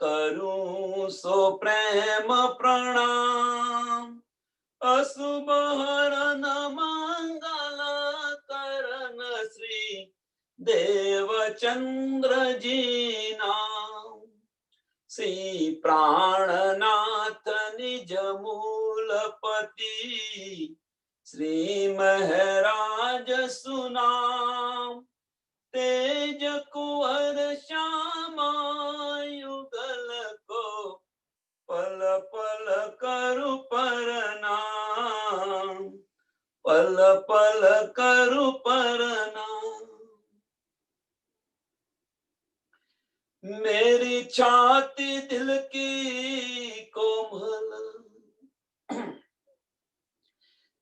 करूं सो प्रेम प्रणाम। अशुभ हरन मंगल करण श्री देवचंद्र जी नाम। श्री प्राणनाथ निज मूलपति श्री महराज सुनाम। तेज कुंवर श्यामा युगल को पल पल करु प्रणाम। पल पल करु प्रणाम। मेरी छाती दिल की कोमल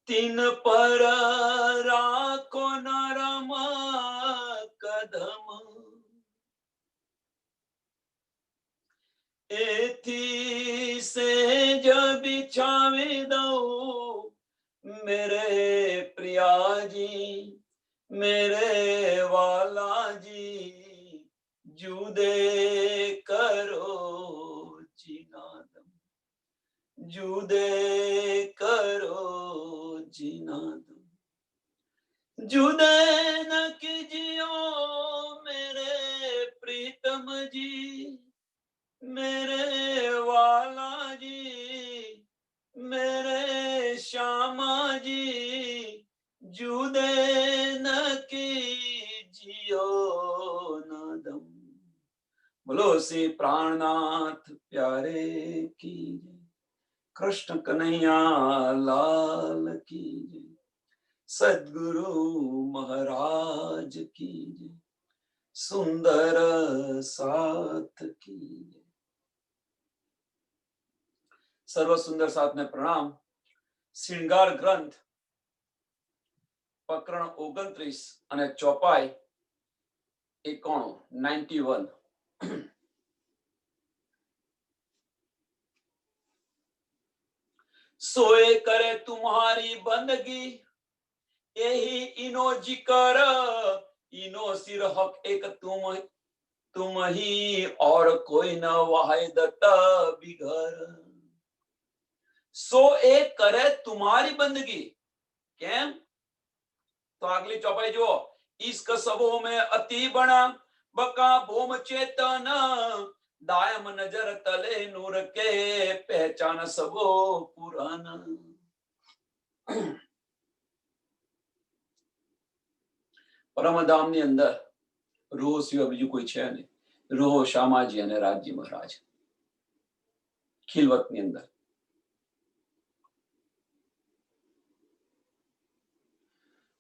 तीन पर राखो नरम कदम। एथी से जब बिछावी दो मेरे प्रिया जी मेरे वाला जी। जुदे करो जिनादम जुदे करो जिनादम। जुदे न कीजियो मेरे प्रीतम जी मेरे वाला जी मेरे श्यामा जी। जुदे न कीजियो नादम। बोलो श्री प्राणनाथ प्यारे की जय। कृष्ण कन्हैया लाल की जय। सद्गुरु महाराज की जय। सुंदर साथ की जय। सर्व सुंदर साथ ने प्रणाम। श्रृंगार ग्रंथ प्रकरण 29 અને ચોપાઈ 91 सोए करे तुम्हारी बंदगी यही इनो जिकर। इनो सिर हक एक तुम ही और कोई न वाहिदत बिगर। सो एक करे तुम्हारी बंदगी केम तो अगली चौपाई जो इसक सबो में अति बना बका भूम चेतन दायम नजर तले नूर के पहचान सबो पुराना। परमधाम ની અંદર રોહ સિવાય બીજું કોઈ છે નહીં। રોહ શામાજી અને રાજજી મહારાજ ખિલવત ની અંદર।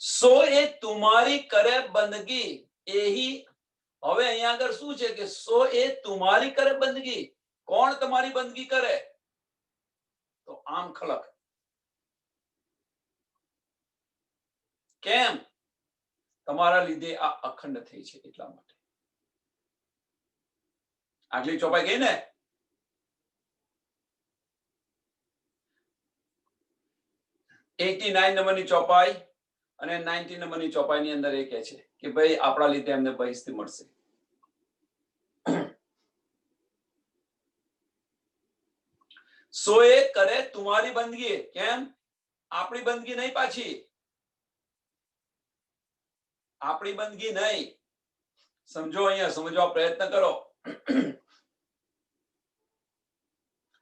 सो ए तुम्हारी करे बंदगी यही। હવે અહીંયા આગળ શું છે કે સો એ तुम्हारी करे बंदगी। કોણ તમારી બંદગી કરે તો આમ ખલક કેમ તમારા લીધે આ અખંડ થઈ છે એટલા માટે। આગલી ચોપાઈ ગઈ ને 89 નંબરની ચોપાઈ અને 90 નંબરની ચોપાઈની અંદર એ કહે છે કે ભાઈ આપણા લીધે એમને બહિષ્ઠી મળશે। सो ए करे तुम्हारी बंदगी केम આપણી બંદગી નહીં પાછી આપણી બંદગી નહીં। સમજો અહીંયા સમજવા પ્રયત્ન કરો।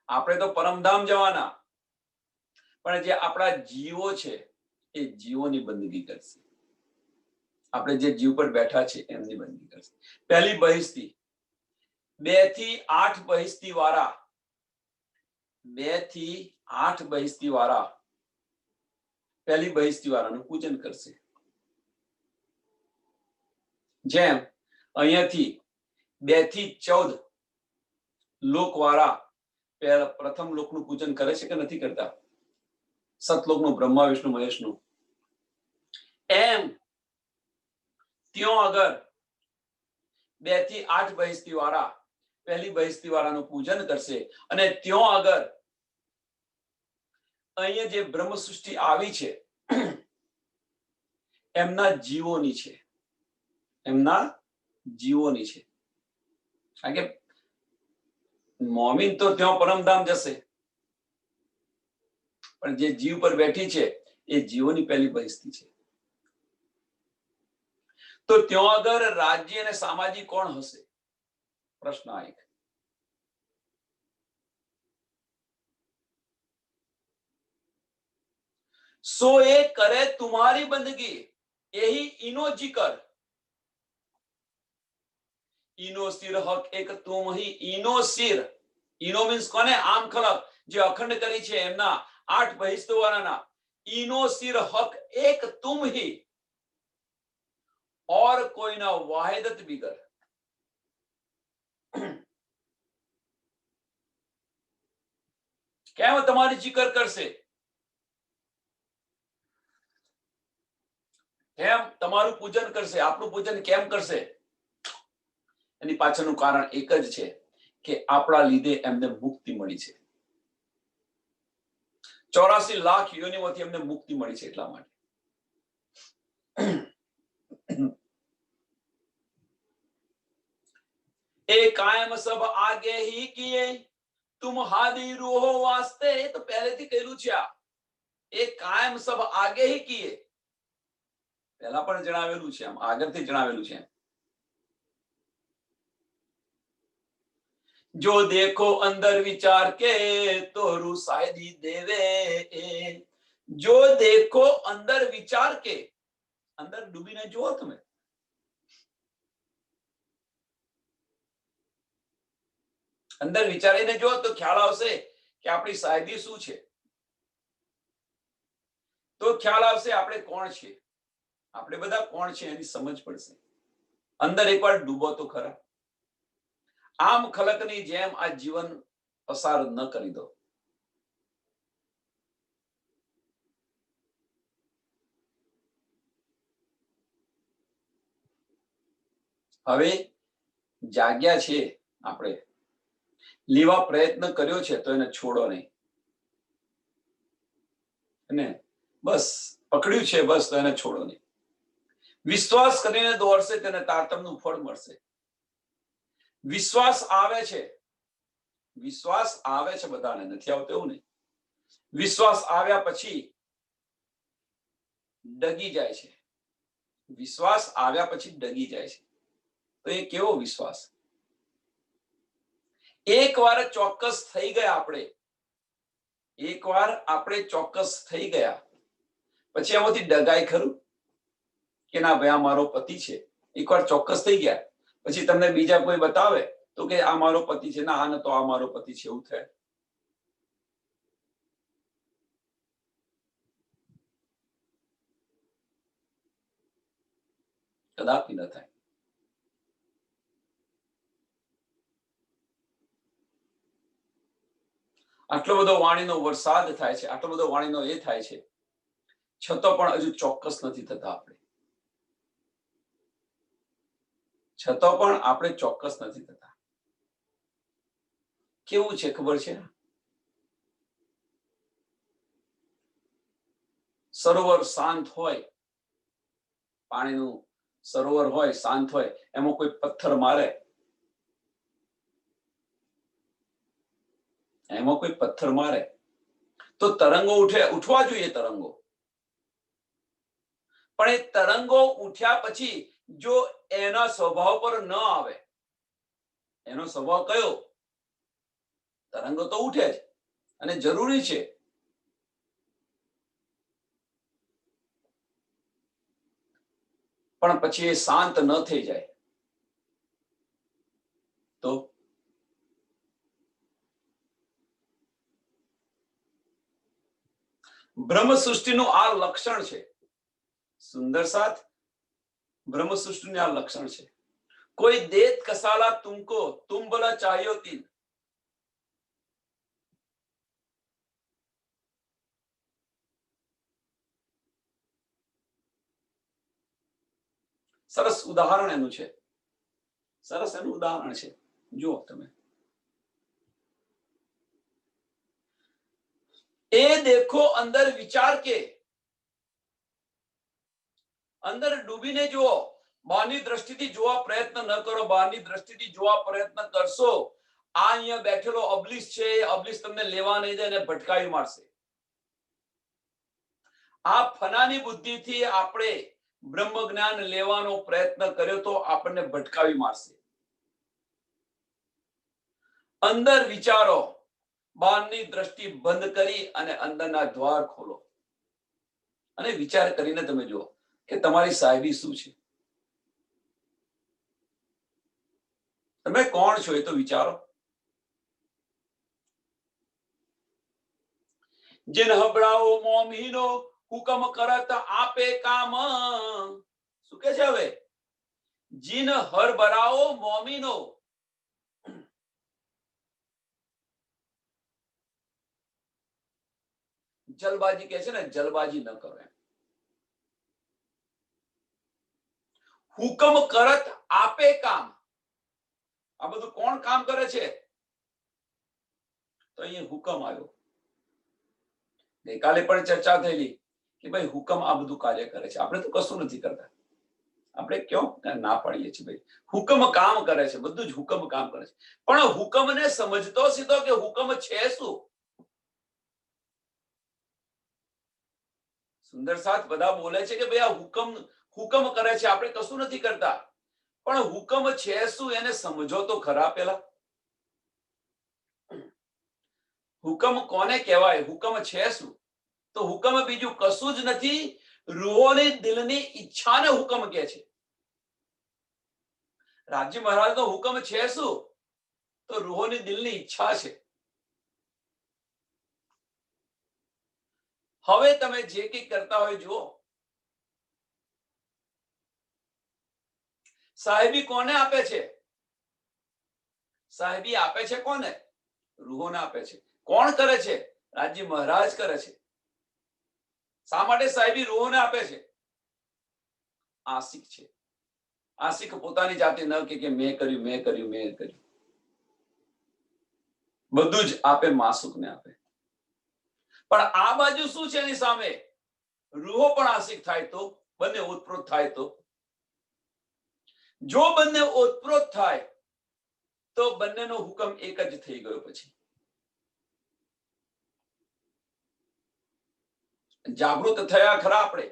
આપણે તો પરમધામ જવાના પણ જે આપણા જીવો છે એ જીવોની બંદગી કરશે। આપણે જે જીવ પર બેઠા છે એમની બંદગી કરશે। પહેલી બહિષ્ઠી 2 થી 8 બહિષ્ઠી વાળા 2 થી 8 બહિષ્ઠી વાળા પહેલી બહિષ્ઠી વાળાનું પૂજન કરશે। જેમ અહીંયાથી 2 થી 14 લોક વાળા પ્રથમ લોકનું પૂજન કરે છે કે નથી કરતા? સતલોકનું બ્રહ્મા વિષ્ણુ મહેશનું। એમ ત્યો આગળ 2 થી 8 બહિષ્ઠી વાળા પહેલી બહિષ્ઠી વાળાનું પૂજન કરશે અને ત્યો આગળ અહીંયા જે બ્રહ્મ સૃષ્ટિ આવી છે એમના જીવોની છે એમના જીવોની છે। કારણ કે મોમીન તો ત્યાં પરમધામ જશે, પણ જે જીવ પર બેઠી છે એ જીવોની પહેલી પરિસ્થિતિ છે. તો ત્યાં આગળ રાજ્ય અને સામાજિક કોણ હશે? પ્રશ્ન આ એક. સો એ કરે तुम्हारी बंदगी, यही इनो जिकर. इनो सिर हक एक तुम ही इनो सिर. इनो मीन्स कोने? आम खलक જે અખંડ કરી છે એમના 8 બહિષ્ઠવાળાના. इनो सिर हक एक तुम ही और कोई ना वाहिदत बिगर. કેમ તમારી जिक्र કરશે? કેમ તમારું પૂજન કરશે? આપણું પૂજન કેમ કરશે? એની પાછળનું કારણ એક જ છે કે આપણા લીધે એમને મુક્તિ મળી છે. 84 લાખ યોનિમાંથી એમને મુક્તિ મળી છે એટલા માટે. એ કાયમ સબ આગે ही किए तुम हादी रूहो वास्ते. તો પહેલેથી કહેલું છે આ. એ કાયમ સબ આગે ही किए. પહેલા પણ જણાવેલું છે, આમ આગળથી જણાવેલું છે. जो देखो अंदर विचार के तो रू शायदी देवे. जो देखो अंदर विचार के, अंदर डूबीने જુઓ તમે. અંદર વિચારીને જો તો ખ્યાલ આવશે કે આપણી સાયદી શું છે. તો ખ્યાલ આવશે આપણે કોણ છે, આપણે બધા કોણ છે એની સમજ પડશે. અંદર એકવાર ડૂબો તો ખરા. આમ ખલકની જેમ આ જીવન પસાર ન કરી દો. હવે જાગ્યા છે, આપણે લેવા પ્રયત્ન કર્યો છે તો એને છોડો નહીં. અને બસ પકડ્યું છે બસ તો એને છોડો નહીં. વિશ્વાસ કરીને દોડશે તેને તારતમનું ફળ મળશે. વિશ્વાસ આવે છે, વિશ્વાસ આવે છે બધાને, નથી આવતો એવું નહીં. વિશ્વાસ આવ્યા પછી ડગી જાય છે. વિશ્વાસ આવ્યા પછી ડગી જાય છે. તો એ કેવો વિશ્વાસ? એકવાર ચોક્કસ થઈ ગયા આપણે, એકવાર આપણે ચોક્કસ થઈ ગયા પછી એમાંથી ડગાય ખરું કે ના ભાઈ આ મારો પતિ છે. એકવાર ચોક્કસ થઈ ગયા પછી તમને બીજા કોઈ બતાવે તો કે આ મારો પતિ છે, ના આ નતો આ મારો પતિ છે, એવું થાય? કદાપી ન થાય. આટલો બધો વાણીનો વરસાદ થાય છે, આટલો બધો વાણીનો એ થાય છે, છતાં પણ હજુ ચોક્કસ નથી થતા આપણે. છતાં પણ આપણે ચોક્કસ નથી થતા. કેવું છે ખબર છે? સરોવર શાંત હોય, પાણીનું સરોવર હોય, શાંત હોય, એમાં કોઈ પથ્થર મારે, એમાં કોઈ પથ્થર મારે તો તરંગો ઉઠે, ઉઠવા જોઈએ તરંગો. પણ એ તરંગો ઉઠ્યા પછી જો એના સ્વભાવ પર ન આવે, એનો સ્વભાવ કયો? તરંગો તો ઉઠે જ અને જરૂરી છે, પણ પછી એ શાંત ન થઈ જાય તો બ્રહ્મ સૃષ્ટિનું આ લક્ષણ છે. સુંદર સાથ બ્રહ્મ સૃષ્ટિનું આ લક્ષણ છે. કોઈ દેત કસાલા તુમકો તુમ ભલા ચાહ્યો તીન. સરસ ઉદાહરણ એનું છે, સરસ એનું ઉદાહરણ છે. જુઓ તમે, એ દેખો અંદર વિચાર કે, અંદર ડૂબીને જુઓ. બહારની દ્રષ્ટિથી જોવા પ્રયત્ન ન કરો. બહારની દ્રષ્ટિથી જોવા પ્રયત્ન કરશો આ અહીંયા બેઠેલો અબલીસ છે, અબલીસ તમને લેવા નહીં દે અને ભટકાવી મારશે. આ ફનાની બુદ્ધિથી આપણે બ્રહ્મ જ્ઞાન લેવાનો પ્રયત્ન કર્યો તો આપણને ભટકાવી મારશે. અંદર વિચારો, બહારની દ્રષ્ટિ બંધ કરી અને અંદરના દ્વાર ખોલો અને વિચાર કરીને તમે જુઓ કે તમારી સાહેબી શું છે. તમે કોણ છો એ તો વિચારો. जिन हबड़ाओ मोमीनो हुकम करत आपे काम. શું કે છે હવે? જીન હરબરાઓ મોમીનો, જલબાજી કે છે ને, જલબાજી ન કરો એમ. હુકમ કરત આપે કામ. આ બધું કોણ કામ કરે છે? તો અહીંયા હુકમ આવ્યો. ગઈકાલે પણ ચર્ચા થયેલી કે ભાઈ હુકમ આ બધું કાર્ય કરે છે, આપણે તો કશું નથી કરતા. આપણે ક્યાં ના પાડીએ છીએ? ભાઈ હુકમ કામ કરે છે, બધું જ હુકમ કામ કરે છે. પણ હુકમને સમજતો સીધો કે હુકમ છે શું? સુંદર સાથ બધા બોલે છે કે ભાઈ આ હુકમ કરે છે, આપણે કશું નથી કરતા. પણ હુકમ છે શું એને સમજો તો ખરા. પેલા હુકમ કોને કહેવાય? હુકમ છે શું? તો હુકમ બીજું કશું જ નથી, રૂહોની દિલની ઈચ્છાને હુકમ કહે છે. રાજી મહારાજનો હુકમ છે શું? તો રૂહોની દિલની ઈચ્છા છે. હવે તમે જે કંઈ કરતા હોય જુઓ. સાહેબી કોને આપે છે? સાહેબી આપે છે કોને? રૂહોને આપે છે. કોણ કરે છે? રાજી મહારાજ કરે છે. શા માટે સાહેબી રૂહોને આપે છે? આશિક છે. આશિક પોતાની જાતે ન કે મેં કર્યું, મેં કર્યું, મેં કર્યું. બધું જ આપે, માસુકને આપે. પણ આ બાજુ શું છે એની સામે? રૂહો પણ આશિક થાય તો, બંને ઓતપ્રોત થાય તો. જો બંને ઓતપ્રોત થાય તો બંનેનો હુકમ એક જ થઈ ગયો. પછી જાગૃત થયા ખરા આપણે?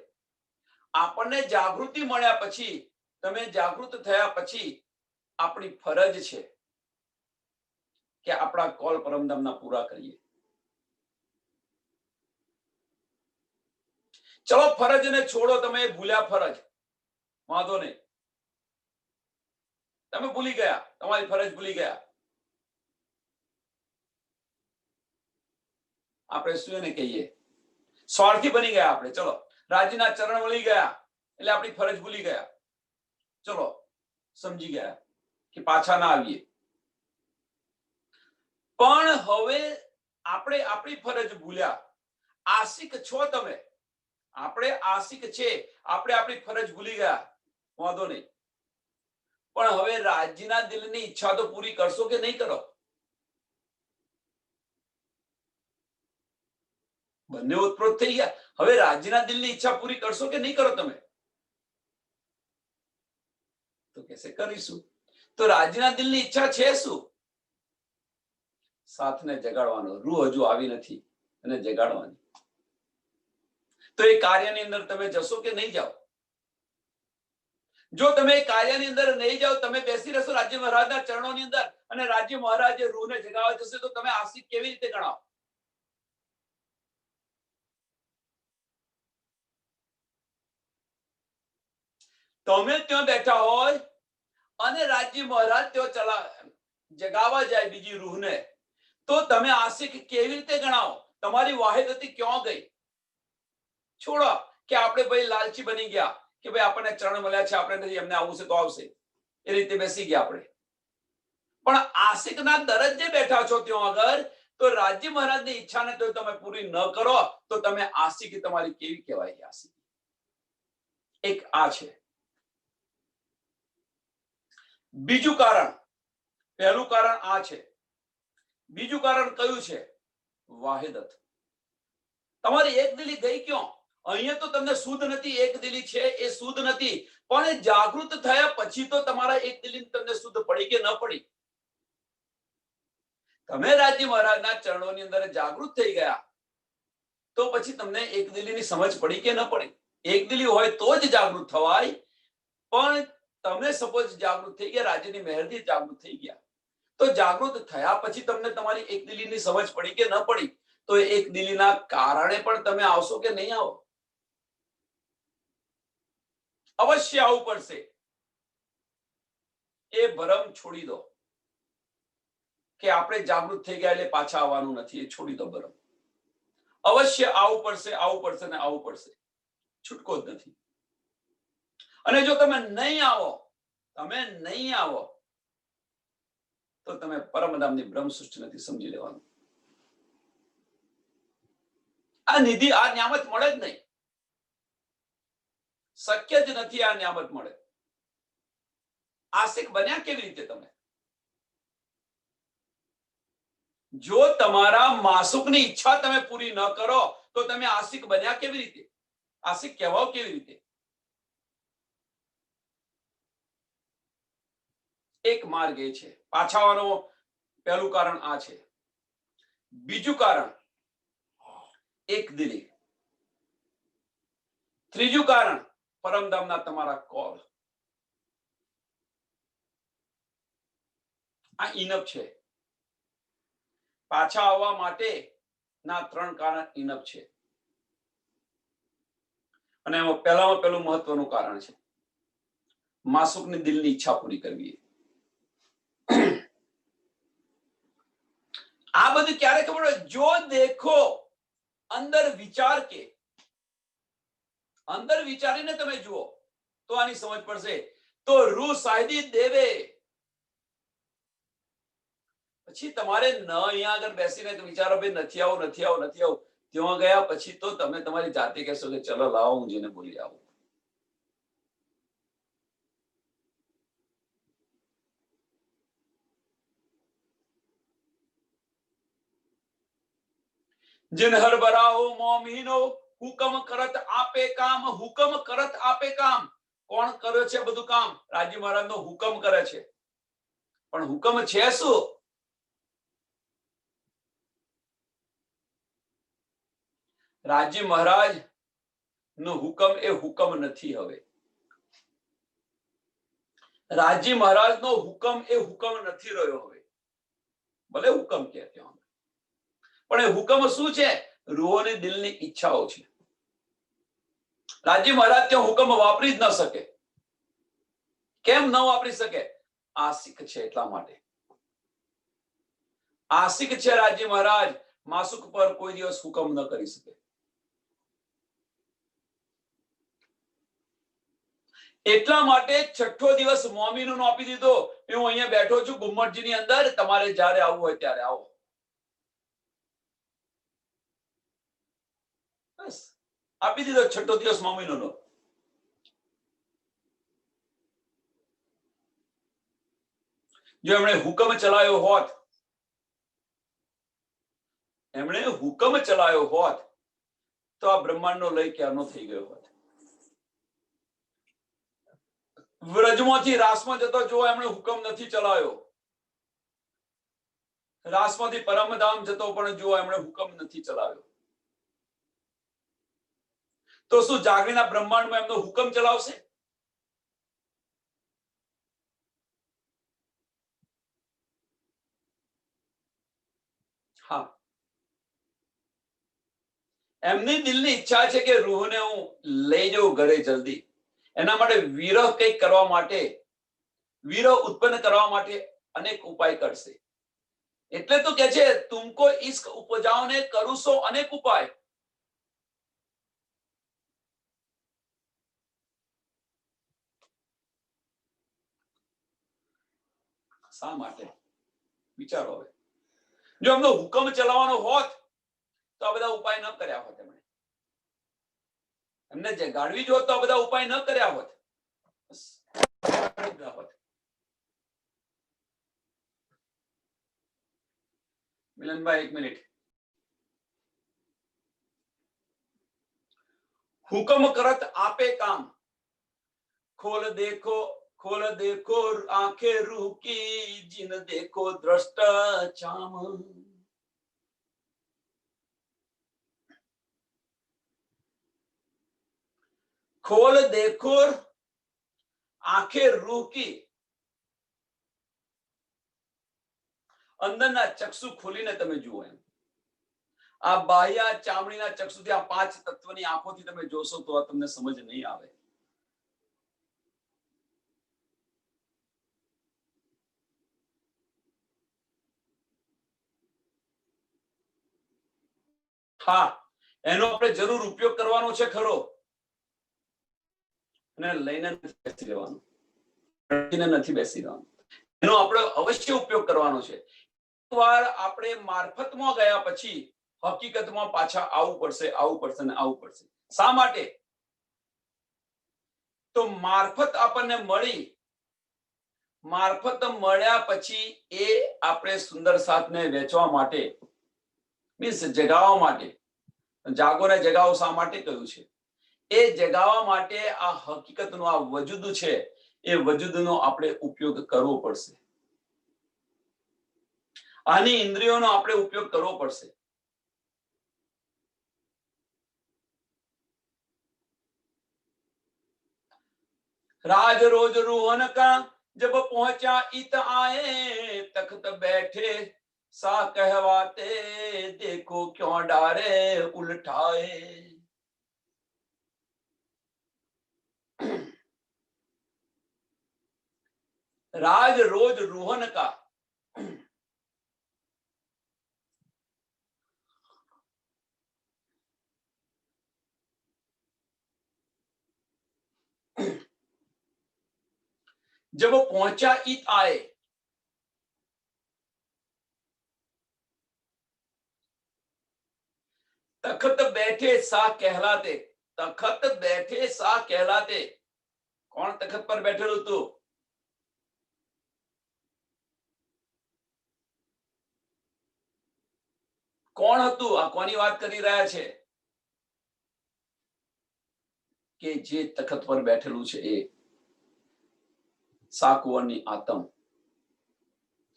આપણને જાગૃતિ મળ્યા પછી, તમે જાગૃત થયા પછી આપણી ફરજ છે કે આપણા કોલ પરમધામના પૂરા કરીએ. ચલો ફરજને છોડો, તમે ભૂલ્યા ફરજ, વાંધો નહીં. તમે ભૂલી ગયા, તમારી ફરજ ભૂલી ગયા. આપણે શું એને કહીએ? સ્વાર્થી બની ગયા આપણે. ચલો રાજીના ચરણ વળી ગયા એટલે આપણી ફરજ ભૂલી ગયા. ચલો સમજી ગયા કે પાછા ના આવીએ. પણ હવે આપણે આપણી ફરજ ભૂલ્યા. આશિક છો તમે, આપણે આશિક છે, આપણે આપણી ફરજ ભૂલી ગયા, વાંધો નહીં. પણ હવે રાજીના દિલની ઈચ્છા તો પૂરી કરશો કે નહીં કરો? બંને ઓતપ્રોત થઈ ગયા. હવે રાજીના દિલની ઈચ્છા પૂરી કરશો કે નહીં કરો તમે? તો કેસે કરીશું. તો રાજીના દિલની ઈચ્છા છે શું? સાથને જગાડવાનો. રૂહ હજુ આવી નથી અને જગાડવાની. તો એ કાર્યની અંદર તમે જશો કે નહીં જાઓ? જો તમે એ કાર્યની અંદર નહીં જાઓ, તમે બેસી રહેશો રાજ્ય મહારાજના ચરણોની અંદર અને રાજ્ય મહારાજે રૂહને જગાવવા જશે, તો તમે આશિક કેવી રીતે ગણાવો? તમે ત્યાં બેઠા હોય અને રાજ્ય મહારાજ ત્યાં જગાવવા જાય બીજી રૂહને, તો તમે આશિક કેવી રીતે ગણાવો? તમારી વાહિદતી ક્યાં ગઈ? છોડો કે આપણે ભાઈ લાલચી બની ગયા કે ભાઈ આપણને ચરણ મળ્યા છે, આપણે નથી, એમને આવવું છે તો આવશે, એ રીતે બેસી ગયા આપણે. પણ આશિકના દરજ્જે બેઠા છો ત્યાં આગળ, તો રાજ્ય મહારાજની ઈચ્છાને તો તમે પૂરી ન કરો તો તમે આશિક તમારી કેવી કહેવાય? આશિક એક આ છે. બીજું કારણ, પહેલું કારણ આ છે. બીજું કારણ કયું છે? વાહિદત. તમારી એક દિલી ગઈ ક્યાં? અહીંયા તો તમને શુદ્ધ નથી, એક દિલી છે એ શુદ્ધ નથી. પણ જાગૃત થયા પછી તો તમારા એક દિલી તમને શુદ્ધ પડી કે ન પડી? તમે રાજી મહારાજના ચરણોની અંદર જાગૃત થઈ ગયા તો પછી તમને એકદિલીની સમજ પડી કે ન પડી? એકદિલી હોય તો જ જાગૃત થવાય. પણ તમે સપોઝ જાગૃત થઈ ગયા, રાજ્યની મહેરથી જાગૃત થઈ ગયા, તો જાગૃત થયા પછી તમને તમારી એકદિલીની સમજ પડી કે ન પડી, તો એકદિલીના કારણે પણ તમે આવશો કે નહીં આવો? અવશ્ય આવવું પડશે. એ ભરમ છોડી દો કે આપણે જાગૃત થઈ ગયા એટલે પાછા આવવાનું નથી. એ છોડી દો ભરમ. અવશ્ય આવવું પડશે, આવવું પડશે ને આવવું પડશે. છૂટકો જ નથી. અને જો તમે નહીં આવો તો તમે પરમધામની બ્રહ્મ સૃષ્ટિ નથી સમજી લેવાનું. આ નિધિ, આ નિયામત મળે જ નહીં. શક્ય જ નથી આ નિયામત મળે. આશિક બન્યા કેવી રીતે તમે? જો તમારા માસુકની ઈચ્છા તમે પૂરી ન કરો તો તમે આશિક બન્યા કેવી રીતે? આશિક કહેવાઓ કેવી રીતે? એક માર્ગ એ છે. પાછા આવવાનો પહેલું કારણ આ છે. બીજું કારણ એકદિલી. ત્રીજું કારણ પરમધામના તમારા કોલ. આ ઇનફ છે. પાછા આવવા માટે ના 3 કારણ ઇનફ છે. અને એમાં પહેલામાં પહેલું મહત્વનું કારણ છે માસુકની દિલની ઈચ્છા પૂરી કરવી. આ બધું ક્યારે ખબર હોય? જો દેખો અંદર વિચાર કે, અંદર વિચારીને તમે જુઓ તો આની સમજ પડશે. તો રૂ સાયદી દેવે. પછી તમારે ન અહીંયા આગળ બેસીને વિચારો ભાઈ નથી આવું. ત્યાં ગયા પછી તો તમે તમારી જાતે કહેશો કે ચલો લાવો હું જેને બોલી આવું. जिन हर बराओ मोमीनो हुकम करत आपे काम. હુકમ કરત આપે કામ. કોણ કરે છે બધું કામ? રાજી મહારાજનો હુકમ કરે છે. પણ હુકમ છે શું? રાજી મહારાજ નો હુકમ એ હુકમ નથી. હવે રાજી મહારાજ નો હુકમ એ હુકમ નથી રહ્યો. હવે ભલે હુકમ કે ત્યાં, પણ એ હુકમ શું છે? રૂહોની દિલની ઈચ્છાઓ છે. રાજી મહારાજ ત્યાં હુકમ વાપરી જ ન શકે. કેમ ન વાપરી શકે? આશિક છે એટલા માટે. આશિક છે રાજી મહારાજ, માસુક પર કોઈ દિવસ હુકમ ન કરી શકે. એટલા માટે 6ઠ્ઠો દિવસ મોમીનો આપી દીધો. હું અહીંયા બેઠો છું ગુમ્મટજીની અંદર, તમારે જ્યારે આવવું હોય ત્યારે આવો. બસ આપી દીધો 6ઠ્ઠો દિવસ મોમીનો. જો એમણે હુકમ ચલાવ્યો હોત તો આ બ્રહ્માંડનો લય ક્યારનો થઈ ગયો હોત. વ્રજમાંથી રાસમાં જતો જો એમણે હુકમ નથી ચલાવ્યો. રાસમાંથી પરમધામ જતો પણ જો એમણે હુકમ નથી ચલાવ્યો. તો શું જાગીરના બ્રહ્માંડમાં એમનો હુકમ ચલાવશે? હા, એમની દિલની ઈચ્છા છે કે રૂહને હું લઈ જાઉં ઘરે જલ્દી. એના માટે વિરહ કંઈક કરવા માટે, વિરહ ઉત્પન્ન કરવા માટે અનેક ઉપાય કરશે. એટલે તો કે છે તુમકો ઇશ્ક ઉપજાઓને કરું સો અનેક ઉપાય. શા માટે? વિચારો. હવે જો એમનો હુકમ ચલાવવાનો હોત તો આ બધા ઉપાય ન કર્યા હોત. એમને જે ગાળવી જ હોત તો આ બધા ઉપાય ન કર્યા હોત. મિલનભાઈ 1 મિનિટ. હુકમ કરત આપે કામ. खोल देखो आंखें रूह की, जिन देखो दृष्ट चाम। खोल देखो आंखें रूह की, અંદરના ચક્ષુ ખોલીને તમે જુઓ એમ. આ બાહ્ય ચામડીના ચક્ષુથી, આ પાંચ તત્વની આંખોથી તમે જોશો તો આ તમને સમજ નહીં આવે. હા, એનો આપણે જરૂર ઉપયોગ કરવાનો છે ખરો, અને લઈને નથી બેસી રહેવાનું, નથી બેસી રહેવાનું. એનો આપણે અવશ્ય ઉપયોગ કરવાનો છે. એકવાર આપણે મારફતમાં ગયા પછી હકીકતમાં પાછા આવવું પડશે, આવવું પડશે ને આવવું પડશે. શા માટે? તો મારફત આપણને મળી, મારફત મળ્યા પછી એ આપણે સુંદર સાથને વેચવા માટે, મીન્સ જગાવવા માટે, જાગો ને જગાવો શા માટે કહ્યું છે? એ જગાવવા માટે આ હકીકતનો, આ વજૂદ છે, એ વજૂદનો આપણે ઉપયોગ કરવો પડશે. આની ઇન્દ્રિયોનો આપણે ઉપયોગ કરવો પડશે. राज रोज रोहन का जब पहुंचा इत आए, तख्त बैठे सा कहवाते, देखो क्यों डारे उल्टाए. राज रोज रोहन का, जब पहुंचा इत आए, तख्त बैठे सा कहलाते. तख्त बैठे सा कहलाते. कौन तख्त पर बैठेલું હતું? કોણ હતું? આ કોની વાત કરી રહ્યા છે? કે જે તખત પર બેઠેલું છે એ સાકુવાની આતમ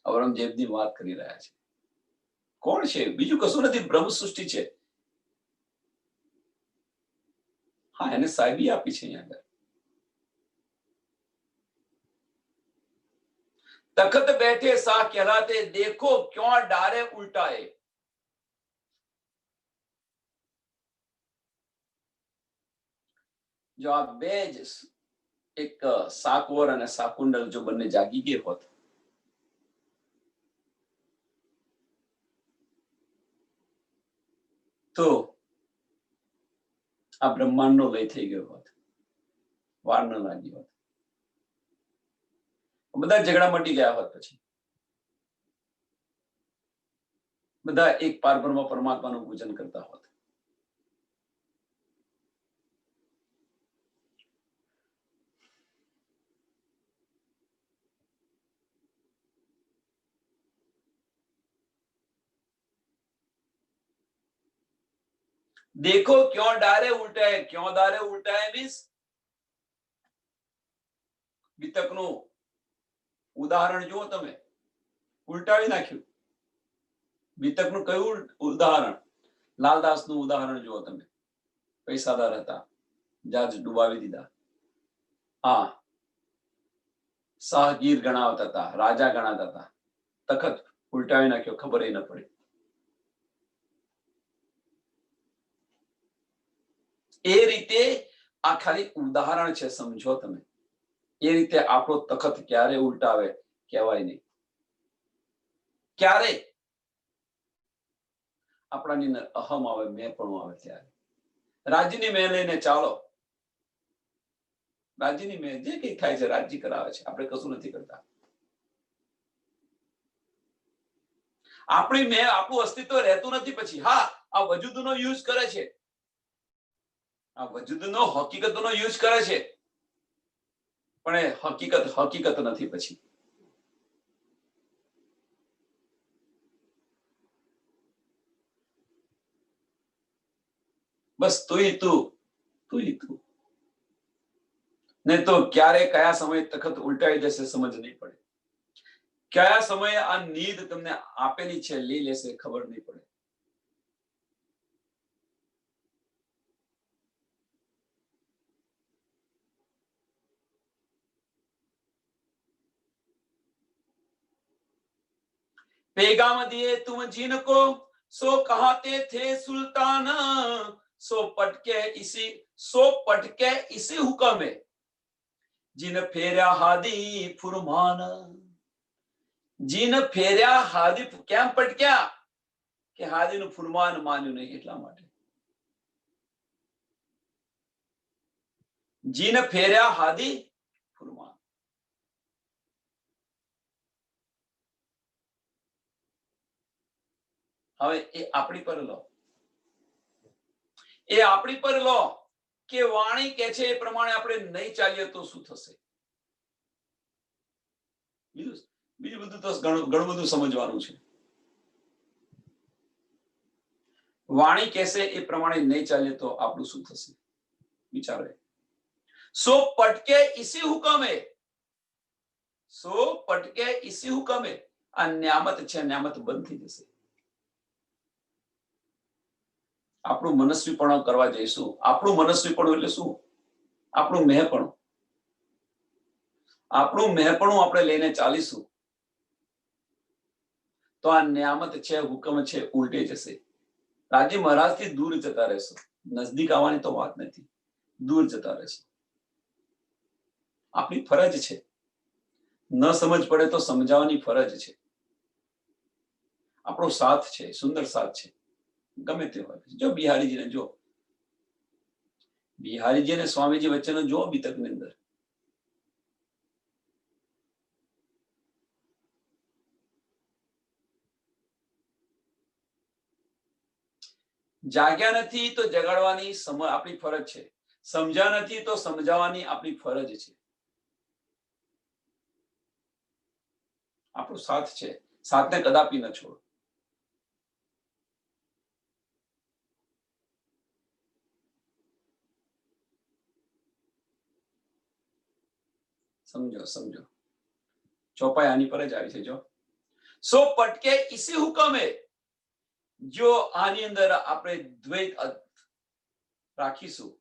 ઔરંગઝેબની વાત કરી રહ્યા છે. કોણ છે? બીજું કશું નથી, બ્રહ્મ સૃષ્ટિ છે. હા, એને સાહેબી આપી છે અહીંયા આગળ. तख्त बैठे सा कहलाते, देखो क्यों डारे उल्टाए. જો આ બે જ, એક સાકવર અને સાકુંડલ જો બંને જાગી ગયે હોત, તો આ બ્રહ્માંડનો લય થઈ ગયો હોત, વાર ન લાગી હોત, બધા ઝઘડા મટી ગયા હોત, પછી બધા એક પારબ્રહ્મ પરમાત્માનું પૂજન કરતા હોત. देखो क्यों डारे उल्टाए. क्यों डारे उल्टाए मीन्स વિતકનું ઉદાહરણ જુઓ તમે, ઉલટાવી નાખ્યું. વિતકનું કયું ઉદાહરણ? લાલદાસનું ઉદાહરણ જુઓ તમે. પૈસાદાર હતા, જાજ ડુબાવી દીધા. હા, શાહગીર ગણાવતા હતા, રાજા ગણાતા હતા, તખત ઉલટાવી નાખ્યો, ખબર ન પડી. એ રીતે આ ખાલી ઉદાહરણ છે, સમજો તમે. એ રીતે આપણો તખત ક્યારે ઉલટાવે કહેવાય નહીં. ક્યારે આપણાની અંદર અહમ આવે, મેં પણ આવે ત્યારે. રાજ્યની મેં લઈને ચાલો, રાજ્યની મેં જે કઈ થાય છે, રાજ્ય કરાવે છે, આપણે કશું નથી કરતા. આપણી મેં, આપણું અસ્તિત્વ રહેતું નથી પછી. હા, આ વજૂદનો યુઝ કરે છે, આ વજૂદનો હકીકતનો યુઝ કરે છે, પણ એ હકીકત નથી પછી. બસ તું તું, તું તું. नहीं तो क्यारे कया समय तखत उल्टाई जैसे समझ नहीं पड़े, कया समय आ नींद तमने आपेली छे ली लेसे खबर नहीं पड़े। पैगाम दिए तुम जिनको, सो कहाते थे सुल्तान, सो पटके इसी सो पटके इसी हुक्म में, जिन फेरा हादी फुरमान। जिन फेर्या हादी કેમ પટક્યા કે હાદીનું ફુરમાન માન્યું નહીં એટલા માટે. જીન ફેર્યા હાદી ફુરમાન. હવે એ આપણી પર લો, એ આપણી પર લો કે વાણી કે છે એ પ્રમાણે આપણે નહીં ચાલીએ તો શું થશે. બીજું બધું તો ઘણું બધું સમજવાનું છે. વાણી કહેશે એ પ્રમાણે નહીં ચાલીએ તો આપણું શું થશે વિચારે. सो पटके इसी हुक्म है, सो पटके इसी हुक्म है. आ न्यामत છે, न्यामत બંધ થઈ જશે. આપણું મનસ્વીપણું કરવા જઈશું. આપણું મનસ્વીપણું એટલે શું? આપણું મેહપણું. આપણું મેહપણું આપણે લઈને ચાલીશું તો આ ન્યામત છે, હુકમ છે, ઉલટે જશે. રાજી મહારાજથી દૂર જતા રહેશો. નજદીક આવવાની તો વાત નથી, દૂર જતા રહેશો. આપણી ફરજ છે, ન સમજ પડે તો સમજાવવાની ફરજ છે. આપણો સાથ છે, સુંદર સાથ છે, ગમે તે હોય. જો બિહારીજીને જો, બિહારીજી અને સ્વામીજી વચ્ચેનો જો બીતકની અંદર જાગ્યા નથી તો જગાડવાની આપણી ફરજ છે, સમજ્યા નથી તો સમજાવવાની આપણી ફરજ છે. આપણો સાથ છે, સાથને કદાપી ન છોડો. સમજો સમજો, ચોપાઈ આની પર જ આવી છે. જો સો પટકે ઇસી હુકમ હે. જો આની અંદર આપણે દ્વૈત રાખીશું,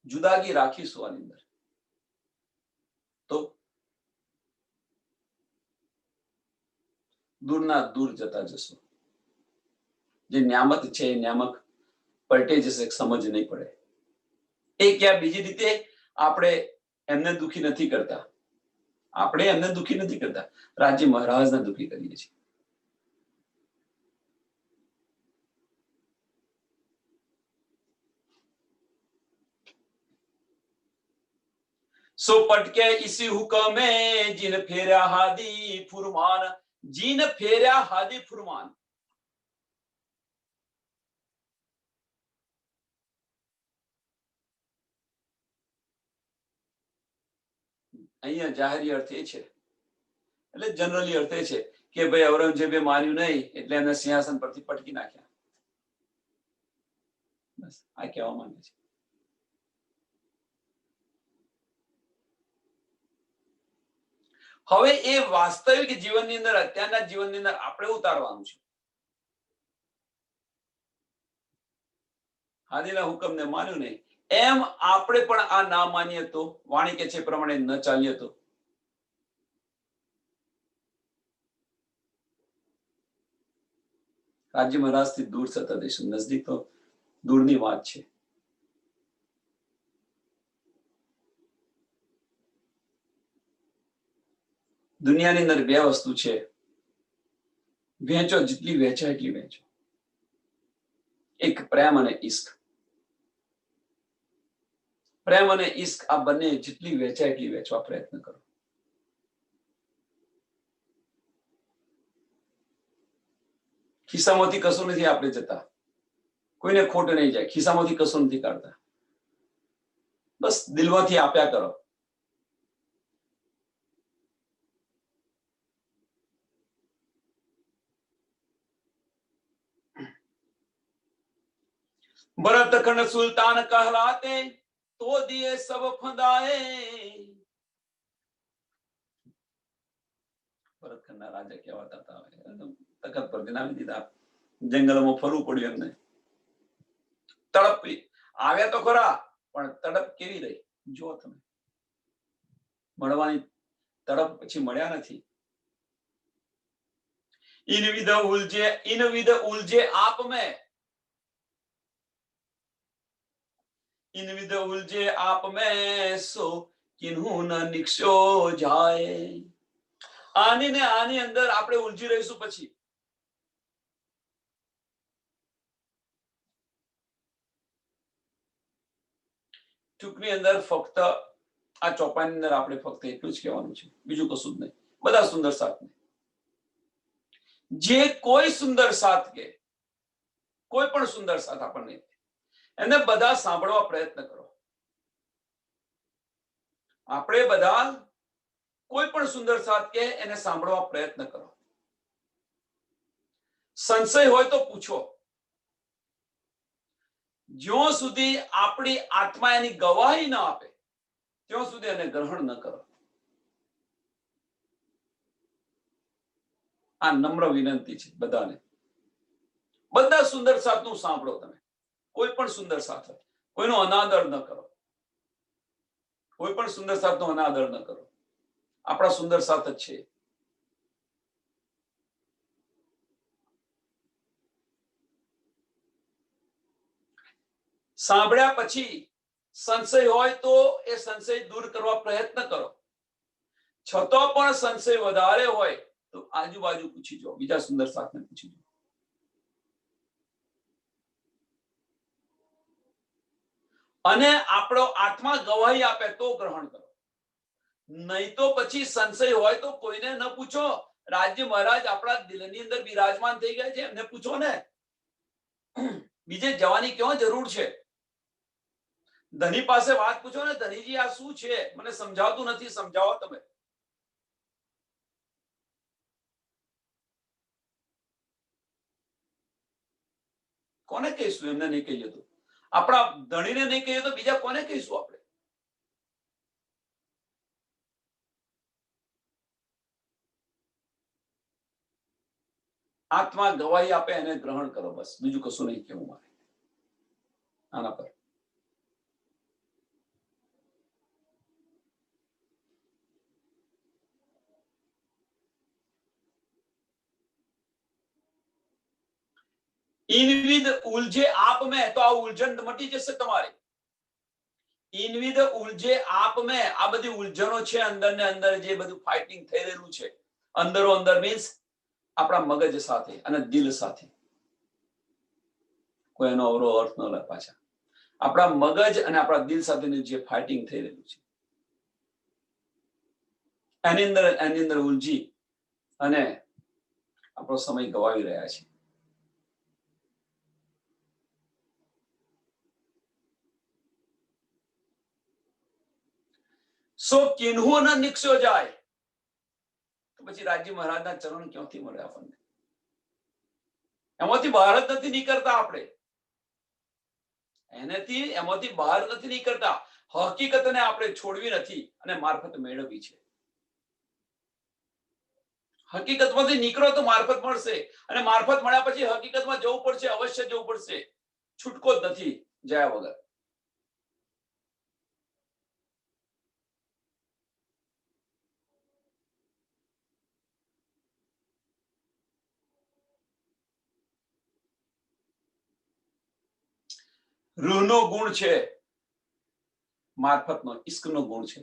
જુદાગી રાખીશું આની અંદર, તો દૂરના દૂર જતા જશો. જે ન્યામત છે એ ન્યામક પલટે જશે, સમજ નહીં પડે. એ ક્યાં બીજી રીતે આપણે એમને દુખી નથી કરતા, આપણે એમને દુખી નથી કરતા, રાજ્ય મહારાજને દુખી કરીએ છીએ. सो पटके इसी हुक्म में, जिन फेरा हादी फुरमान. जिन फेरा हादी फुरमान. અહીંયા જાહેરી અર્થ એ છે, એટલે જનરલી અર્થ એ છે કે ભાઈ ઔરંગઝેબે માન્યું નહીં એટલે એમને સિંહાસન પરથી પટકી નાખ્યા. બસ આ કહેવા માંગે છે. હવે એ વાસ્તવિક જીવનની અંદર, અત્યારના જીવનની અંદર આપણે ઉતારવાનું છે. હાદીના હુકમને માન્યું નહીં, એમ આપણે પણ આ ના માનીએ તો, વાણી કે છે પ્રમાણે ન ચાલીએ તો રાજ્ય મહારાજથી દૂર થતા જઈશું. નજદીક તો દૂરની વાત છે. દુનિયાની અંદર બે વસ્તુ છે, વહેંચો જેટલી વહેંચાય એટલી વહેંચો. એક પ્રેમ અને ઈશ્ક. પ્રેમ અને ઈશ્ક આ બંને જેટલી વહેંચાય એટલી વહેંચવા પ્રયત્ન કરો. ખિસ્સામાંથી કશું નથી આપણે જતા, કોઈને ખોટ નહીં જાય, ખિસ્સામાંથી કશું નથી કાઢતા. બસ દિલમાંથી આપ્યા કરો. भरत खंड सुल्तान कहलाते, तो दिए सब फंदाए। ભરતખંડના રાજા કહેવાતા હતા, તખત પર દિનાવી દીધા, જંગલમાં ફરવું પડ્યું એમને. તડપ આવ્યા તો ખરા, પણ તડપ કેવી રહી જો તમે. મળવાની તડપ પછી મળ્યા નથી. ઇનવિધ ઉલજે આપ મેં, ઇનવિધ ઉલજે આપ મેં સો કિન્હુ ન નિક્ષો જાય. આની ને આની અંદર આપણે ઉલજી રહીશું. પછી ટૂંકની અંદર ફક્ત આ ચોપાની અંદર આપણે ફક્ત એટલું જ કહેવાનું છે, બીજું કશું જ નહીં. બધા સુંદર સાથ ને જે કોઈ સુંદર સાથ કે કોઈ પણ સુંદર સાથ આપણને એને બધા સાંભળવા પ્રયત્ન કરો. આપણે બધા કોઈ પણ સુંદર સાથ કે એને સાંભળવા પ્રયત્ન કરો. સંશય હોય તો પૂછો. જ્યાં સુધી આપણી આત્મા એની ગવાહી ન આપે ત્યાં સુધી એને ગ્રહણ ન કરો. આ નમ્ર વિનંતી છે બધાને. બધા સુંદર સાથનું સાંભળો તમે. કોઈ પણ સુંદર સાથ, કોઈનો અનાદર ન કરો. કોઈ પણ સુંદર સાથનો અનાદર ન કરો. આપણા સુંદર સાથ જ છે. સાંભળ્યા પછી સંશય હોય તો એ સંશય દૂર કરવા પ્રયત્ન કરો. છતાં પણ સંશય વધારે હોય તો આજુબાજુ પૂછી જો, બીજા સુંદર સાથને પૂછી જો. અને આપણો આત્મા ગવાહી આપે તો ગ્રહણ કરો. નહીં તો પછી સંશય હોય તો કોઈને ન પૂછો. રાજ્ય મહારાજ આપણા દિલની અંદર બિરાજમાન થઈ ગયા છે, એમને પૂછો ને. બીજે જવાની ક્યાં જરૂર છે? ધની પાસે વાત પૂછો ને, ધનીજી આ શું છે, મને સમજાવતું નથી, સમજાવો તમે. કોને કહીશું? એમને નહીં કહીએ તો, આપણા ધણીને નહીં કહીએ તો બીજા કોને કહીશું આપણે? આત્મા ગવાહી આપે એને ગ્રહણ કરો, બસ. બીજું કશું નહીં કેવું મારે આના પર. ઇનવિધ ઉલજે આપ મેં, તો આ ઉલઝન મટી જશે તમારી. ઇનવિધ ઉલજે આપ મેં, આ બધી ઉલઝનો છે અંદર ને અંદર, જે બધું ફાઇટિંગ થઈ રહેલું છે અંદરો અંદર, મીન્સ આપણા મગજ સાથે અને દિલ સાથે. કોઈ એનો અવરો અર્થ ન લે પાછા. આપણા મગજ અને આપણા દિલ સાથેનું જે ફાઇટિંગ થઈ રહ્યું છે એની અંદર ઉલજી અને આપણો સમય ગવાવી રહ્યા છે. સો કિન્હુ ન નિક્ષો જાય, તો પછી રાજ્ય મહારાજના ચરણ ક્યાંથી મળે આપણને? એમાંથી બહાર જ નથી નીકળતા આપણે. એમાંથી બહાર નથી નીકળતા. હકીકતને આપણે છોડવી નથી અને મારફત મેળવવી છે. હકીકતમાંથી નીકળો તો મારફત મળશે, અને મારફત મળ્યા પછી હકીકતમાં જવું પડશે, અવશ્ય જવું પડશે. છૂટકો જ નથી જયા વગર. રૂહનો ગુણ છે, મારફતનો ઈશ્કનો ગુણ છે.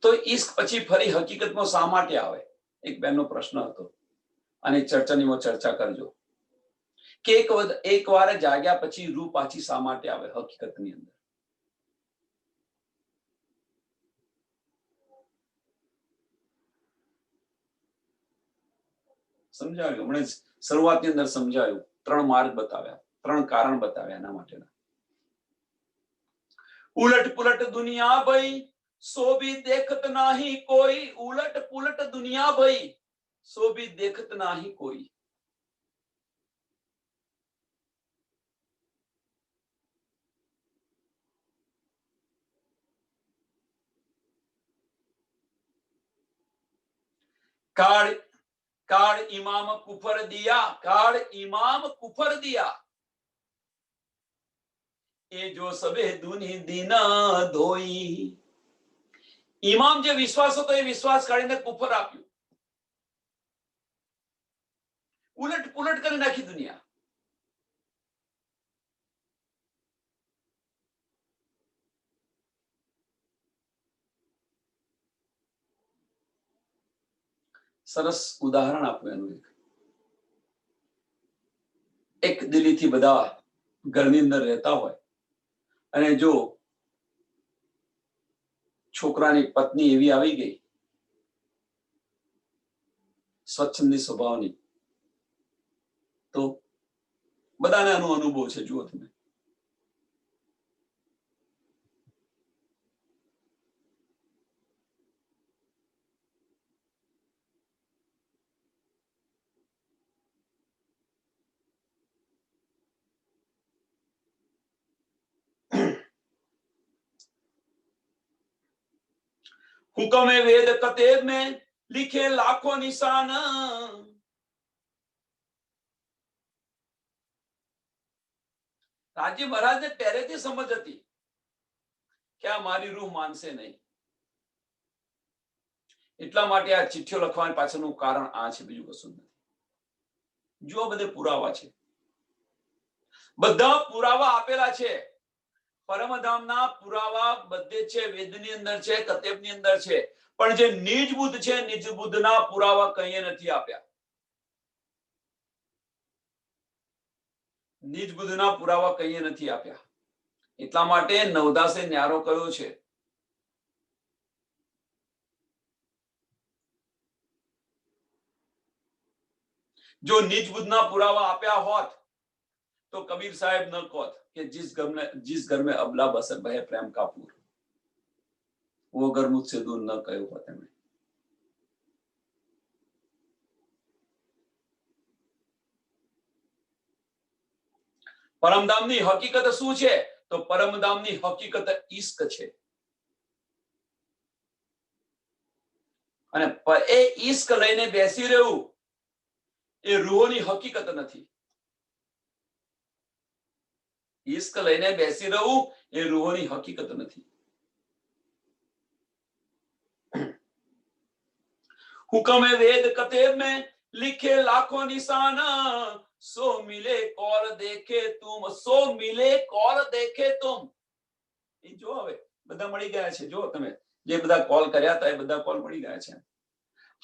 તો ઈશ્ક પછી ફરી હકીકતમાં શા માટે આવે? એક બેનનો પ્રશ્ન હતો, અને ચર્ચાની ચર્ચા કરજો કે એક વાર જાગ્યા પછી રૂહ પાછી શા માટે આવે હકીકતની અંદર? સમજાવ્યું હમણાં શરૂઆતની અંદર, સમજાવ્યું. 3 માર્ગ બતાવ્યા, 3 કારણ બતાવ્યા એના માટેના. ઉલટ પુલટ દુનિયા ભઈ સો ભી દેખત નાહી કોઈ, ઉલટ પુલટ દુનિયા ભઈ સો ભી દેખત નાહી કોઈ. કાળ કાળ ઇમામ કુફર દિયા, કાળ ઇમામ કુફર દિયા, એ જો સબે દુની દીના ધોઈ. ઇમામ જે વિશ્વાસ હતો એ વિશ્વાસ કાઢીને કુફર આપ્યું, ઉલટ પુલટ કરી નાખી દુનિયા. સરસ ઉદાહરણ આપ્યું એનું. એક દિલ્હીથી બધા ઘરની અંદર રહેતા હોય અને જો છોકરાની પત્ની એવી આવી ગઈ સ્વચ્છંદી સ્વભાવની, તો બધાને આનો અનુભવ છે. જુઓ તમે, હુકમે વેદ કતેબ में लिखे लाखों निशान. રાજી મહારાજને પહેરેથી સમજ હતી કે આ મારી રૂહ માનશે નહીં, એટલા માટે આ ચિઠ્ઠીઓ લખવાની પાછળનું કારણ આ છે, બીજું કશું નથી. જુઓ, બધે પુરાવા છે, બધા પુરાવા આપેલા છે. પરમધામના પુરાવા બધે છે, વેદની અંદર છે, કતેબની અંદર છે. પણ જે નિજ બુદ્ધ છે, નિજ બુદ્ધના પુરાવા કંઈ નથી આપ્યા. નિજ બુદ્ધના પુરાવા કંઈ નથી આપ્યા. એટલા માટે નવદાસે ન્યારો કર્યો છે. જો નિજ બુદ્ધના પુરાવા આપ્યા હોત તો કબીર સાહેબ ન કહત કે जिस घर में अबला बसे बहे प्रेम का पूर, वो घर मुझसे दूर न કહ્યું હોત એમણે. પરમધામની હકીકત શું છે? તો પરમધામની હકીકત ઈશ્ક છે. અને એ ઈશ્ક લઈને બેસી રહેવું એ રૂહોની હકીકત નથી. ઈશ્ક લઈને બેસી રહેવું એ રૂહોની હકીકત નથી. હુકમે વેદ કતેબ में लिखे लाखों निशान, सो मिले कौर देखे तुम, सो मिले कौर देखे तुम. એ જો હવે બધા મળી ગયા છે. જો તમે જે બધા કોલ કર્યા હતા એ બધા કોલ મળી ગયા છે.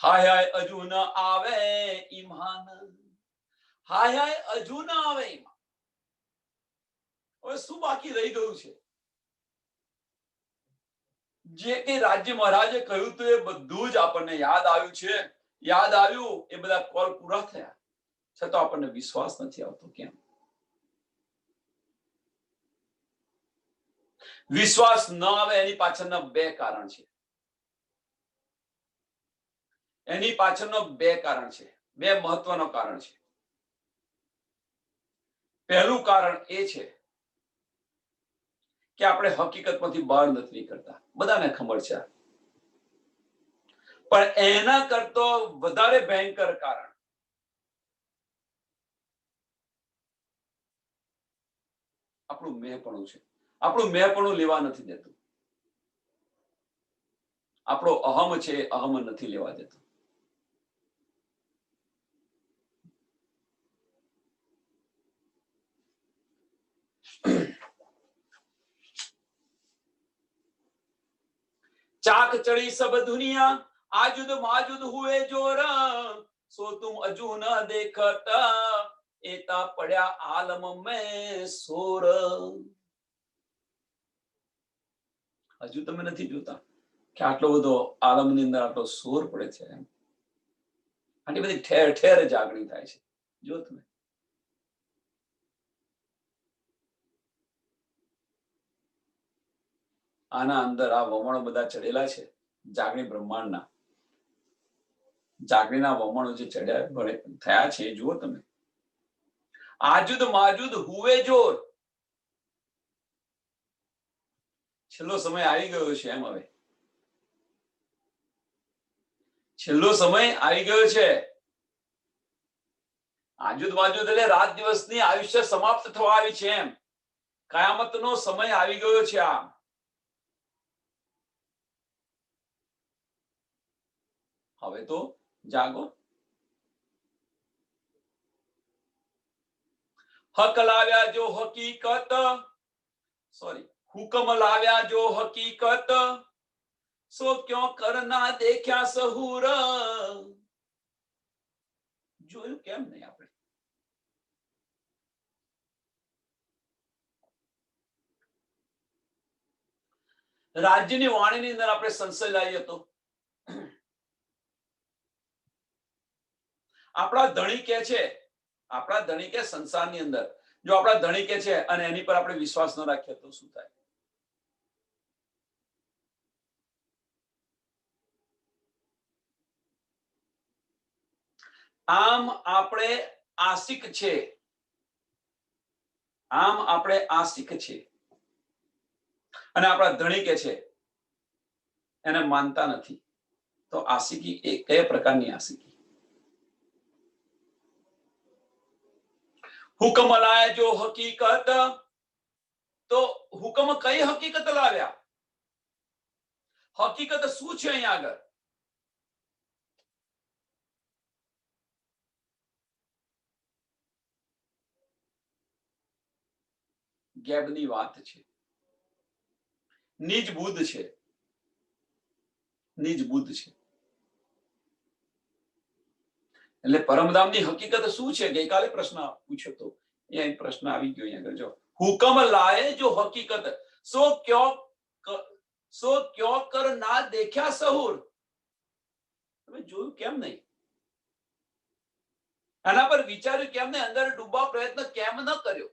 હાય હાય હજુ ન આવે ઈમાન, હાય હાય હજુ ન આવે ઈમાન. હવે શું બાકી રહી ગયું છે? જે કે રાજ્ય મહારાજે કહ્યું તો એ બધું જ આપણને યાદ આવ્યું છે. યાદ આવ્યું, એ બધા કોલ પૂરા થયા, છતાં આપણને વિશ્વાસ નથી આવતો. કેમ? વિશ્વાસ ન આવે એની પાછળના બે કારણ છે. એની પાછળનો બે કારણ છે, બે મહત્વનો કારણ છે. પહેલું કારણ એ છે કે આપણે હકીકતમાંથી બહાર નથી નીકળતા. બધાને ખબર છે. પણ એના કરતો વધારે ભયંકર કારણ આપણું મેંપણું છે. આપણું મેંપણું લેવા નથી દેતું. આપણો અહમ છે, અહમ નથી લેવા દેતો. चाक चढ़ी सब दुनिया, आजुद माजुद हुए जोर, सो तुम अजू न देखत, एता पड़ा आलम में सोर. હજુ તમે નથી જોતા કે આટલો બધો આલમની અંદર આટલો સોર પડે છે. આટલી બધી ઠેર ઠેર જાગણી થાય છે. જો તમે આના અંદર આ વમણો બધા ચડેલા છે, જાગણી બ્રહ્માંડના જાગણીના વમણો જે ચડ્યા થયા છે, જુઓ તમે. આજુદ માજુદ હુએ જોર. છેલ્લો સમય આવી ગયો છે. એમ હવે છેલ્લો સમય આવી ગયો છે. આજુદ બાજુ એટલે રાત દિવસની આયુષ્ય સમાપ્ત થવા આવી છે. એમ કયામતનો સમય આવી ગયો છે. આ હવે તો જાગો. હક લાવ્યા જો હકીકત, સોરી, હુકમ લાવ્યા જો હકીકત, સો ક્યો કરના દેખ્યા સહુર. જોયું કેમ નહીં આપણે? રાજ્યની વાણીની અંદર આપણે સંશય લાવીએ તો આપણા ધણી કે છે, આપણા ધણી કે સંસારની અંદર જો આપણા ધણી કે છે અને એની પર આપણે વિશ્વાસ ન રાખીએ તો શું થાય? આમ આપણે આશિક છે, આમ આપણે આશિક છે અને આપણા ધણી કે છે એને માનતા નથી, તો આશિકી એ કયા પ્રકારની આશિકી? હુકમ લાયા જો હકીકત, તો હુકમ કઈ હકીકત લાવ્યા? હકીકત શું છે અહીંયા આગળ? ગેબની વાત છે, નિજ બુદ્ધ છે, નિજ બુદ્ધ છે. એટલે પરમધામની હકીકત શું છે? ગઈકાલે પ્રશ્ન પૂછ્યો તો એ પ્રશ્ન આવી ગયો અહીંયા આગળ. જો હુકમ લાયે જો હકીકત, સો ક્યો કર ના દેખ્યા સહુર. તમે જોયું કેમ નહીં? આના પર વિચાર્યું કેમ નહીં? અંદર ડૂબવા પ્રયત્ન કેમ ન કર્યો?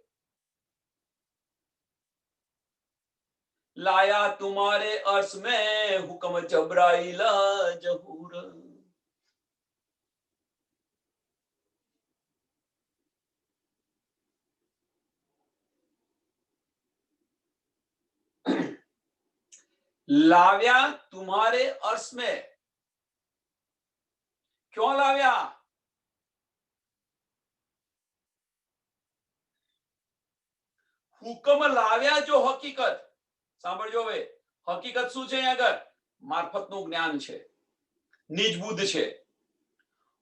लाया तुम्हारे अर्श में हुक्म जबराइल जहूर. लाव्या तुम्हारे अर्श में. क्यों लाव्या? હુકમ લાવ્યા જો હકીકત. સાંભળજો હવે, હકીકત શું છે? અહીંયા આગળ મારફતનું જ્ઞાન છે, નિજ બુદ્ધ છે.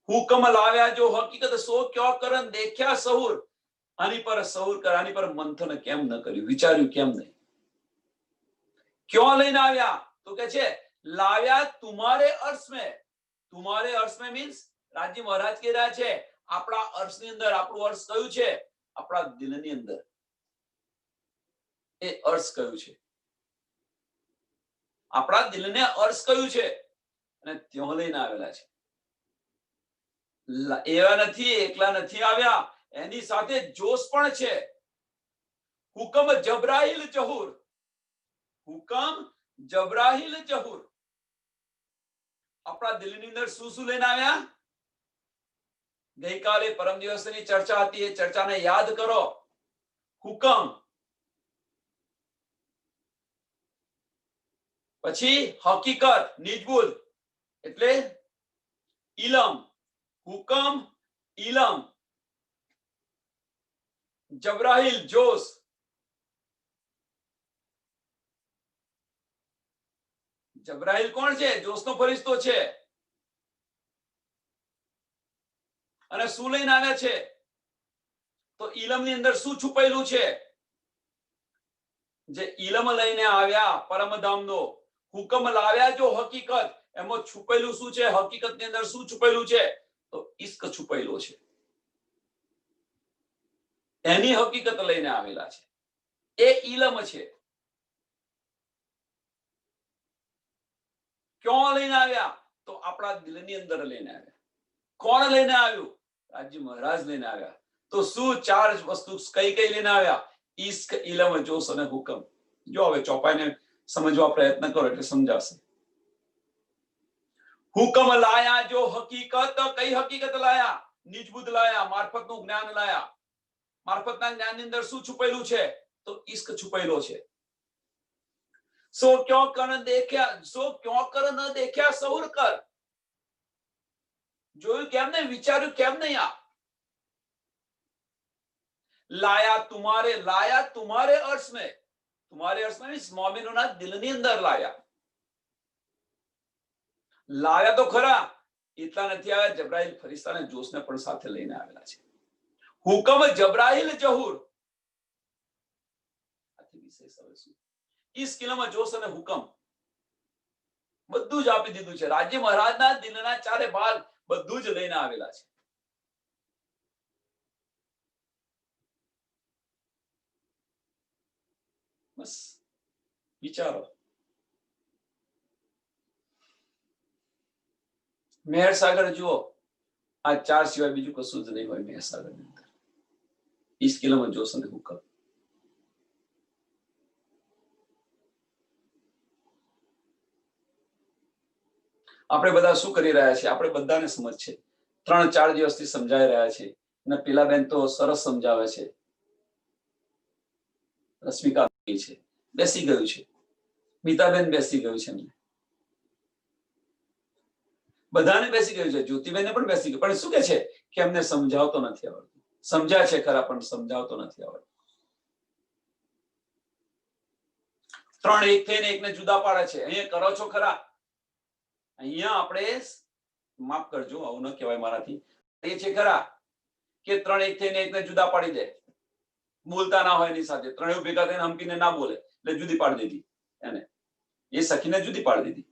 હુકમ લાવ્યા જો હકીકત, સો ક્યો કરન દેખ્યા સહુર. આની પર સહુર કર, આની પર મંથન કેમ ન કર્યું? વિચાર્યું કેમ નહીં? ક્यों લઈને આવ્યા? તો કે છે લાવ્યા તુમારે અર્શ में. તુમારે અર્શ में મીન્સ રાજ્ય મહારાજ કહી રહ્યા છે આપણા અર્શની અંદર. આપણું અર્શ કયું છે? આપણા દિલની અંદર. એ અર્શ કયું છે? આપણા દિલને અર્શ કયું છે? અને ત્યાં લઈને આવેલા છે. એવા નથી, એકલા નથી આવ્યા, એની સાથે જોશ પણ છે. હુકમ જબરાઈલ જહુર. હુકમ જબરાઈલ જહુર. આપણા દિલની અંદર શું શું લઈને આવ્યા? ગઈકાલે પરમ દિવસની ચર્ચા હતી, એ ચર્ચાને યાદ કરો. હુકમ, પછી હકીકત, નિજબુદ્ધ એટલે ઇલમ. હુકમ, ઇલમ, જબરાઈલ જોશ. જબરાઈલ કોણ છે? જોશનો ફરિશ્તો છે. અને શું લઈને આવ્યા છે? તો ઇલમની અંદર શું છુપાયેલું છે? જે ઇલમ લઈને આવ્યા પરમધામનો, હુકમ લાવ્યા જો હકીકત, એમાં છુપાયેલું શું છે? હકીકતની અંદર શું છુપાયેલું છે? તો ઇશ્ક છુપાયેલો છે. એની હકીકત લઈને આવેલા છે. એ ઇલમ છે. ક્યાં લઈને આવ્યા? તો આપણા દિલની અંદર લઈને આવ્યા. કોણ લઈને આવ્યું? રાજ્ય મહારાજ લઈને આવ્યા. તો શું ચાર વસ્તુ કઈ કઈ લઈને આવ્યા? ઇશ્ક, ઇલમ, જોશ અને હુકમ. જો હવે ચોપાઈને સમજવા પ્રયત્ન કરો એટલે સમજાશે. હુકમ લાયા જો હકીકત, કઈ હકીકત લાયા? નિજબુદ્ધ લાયા, મારફતનું જ્ઞાન લાયા. મારફતના જ્ઞાનની અંદર શું છુપાયેલું છે? તો ઇશ્ક છુપાયેલો છે. સો ક્યો કર દેખ્યા, સો ક્યો કર ન દેખ્યા સહુર કર. જોયું કેમ નહીં, વિચાર્યું કેમ નહીં? આ લાયા तुम्हारे अर्श में, तुम्हारे अर्श में मीन्स મોમિનોના દિલની અંદર લાયા તો ખરા, એટલા નથી આવ્યા, જબરાઈલ ફરિશ્તાને જોશને પણ સાથે લઈને આવેલા છે. હુકમ જબરાઈલ જહુર, ઈ કિલ્લામાં જોશ અને હુકમ બધું જ આપી દીધું છે. રાજ્ય મહારાજના દિલના ચારે ભાગ બધું જ લઈને આવેલા છે. બસ વિચારો. મહેર સાગર જુઓ, આ ચાર સિવાય બીજું કશું જ નહીં હોય મહેર સાગર ની અંદર. ઈસ કિલ્લામાં જોશ અને હુકમ. આપણે બધા શું કરી રહ્યા છીએ? આપણે બધાને સમજ છે. 3-4 દિવસથી સમજાઈ રહ્યા છે અને પેલા બેન તો સરસ સમજાવે છે. રશ્મિકા છે, બેસી ગયું છે. મીતાબેન બેસી ગયું છે. એમને બધાને બેસી ગયું છે. જ્યોતિબેનને પણ બેસી ગયું, પણ શું કે છે કે અમને સમજાવતો નથી આવડતું. સમજાય છે ખરા પણ સમજાવતો નથી આવડતું. 3 એક થઈને એકને જુદા પાડે છે. અહીંયા કરો છો ખરા? અહીંયા આપણે માફ કરજો, આવું ન કહેવાય મારાથી. એ છે ખરા કે 3 એક થઈને એકને જુદા પાડી દે, બોલતા ના હોય એની સાથે. 3 ભેગા થઈને હંપીને ના બોલે એટલે જુદી પાડી દીધી એને. એ સખીને જુદી પાડી દીધી.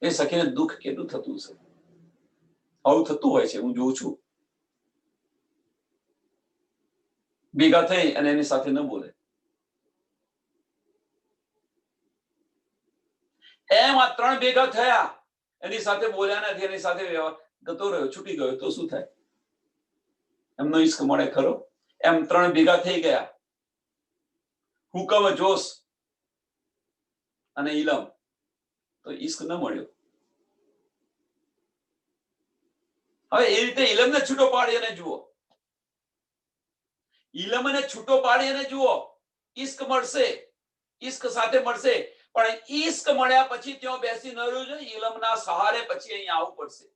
એ સખીને દુઃખ કેટલું થતું છે. આવું થતું હોય છે, હું જોઉં છું. ભેગા થઈ અને એની સાથે ન બોલે. એમ આ 3 ભેગા થયા, એની સાથે બોલ્યા નથી, એની સાથે ગતો રહ્યો, છૂટી ગયો તો શું થાય? એમનો ઈશ્ક મળે ખરો? એમ 3 ભેગા થઈ ગયા, હુકમ જોશ અને ઇલમ, તો ઈશ્ક ન મળ્યો. હવે એ રીતે ઇલમને છૂટો પાડી અને જુઓ, ઇલમને છૂટો પાડી અને જુઓ, ઈશ્ક મળશે, ઈશ્ક સાથે મળશે. પણ ઈશ્ક મળ્યા પછી ત્યાં બેસી ન રહ્યું છે, ઇલમના સહારે પછી અહીંયા આવવું પડશે.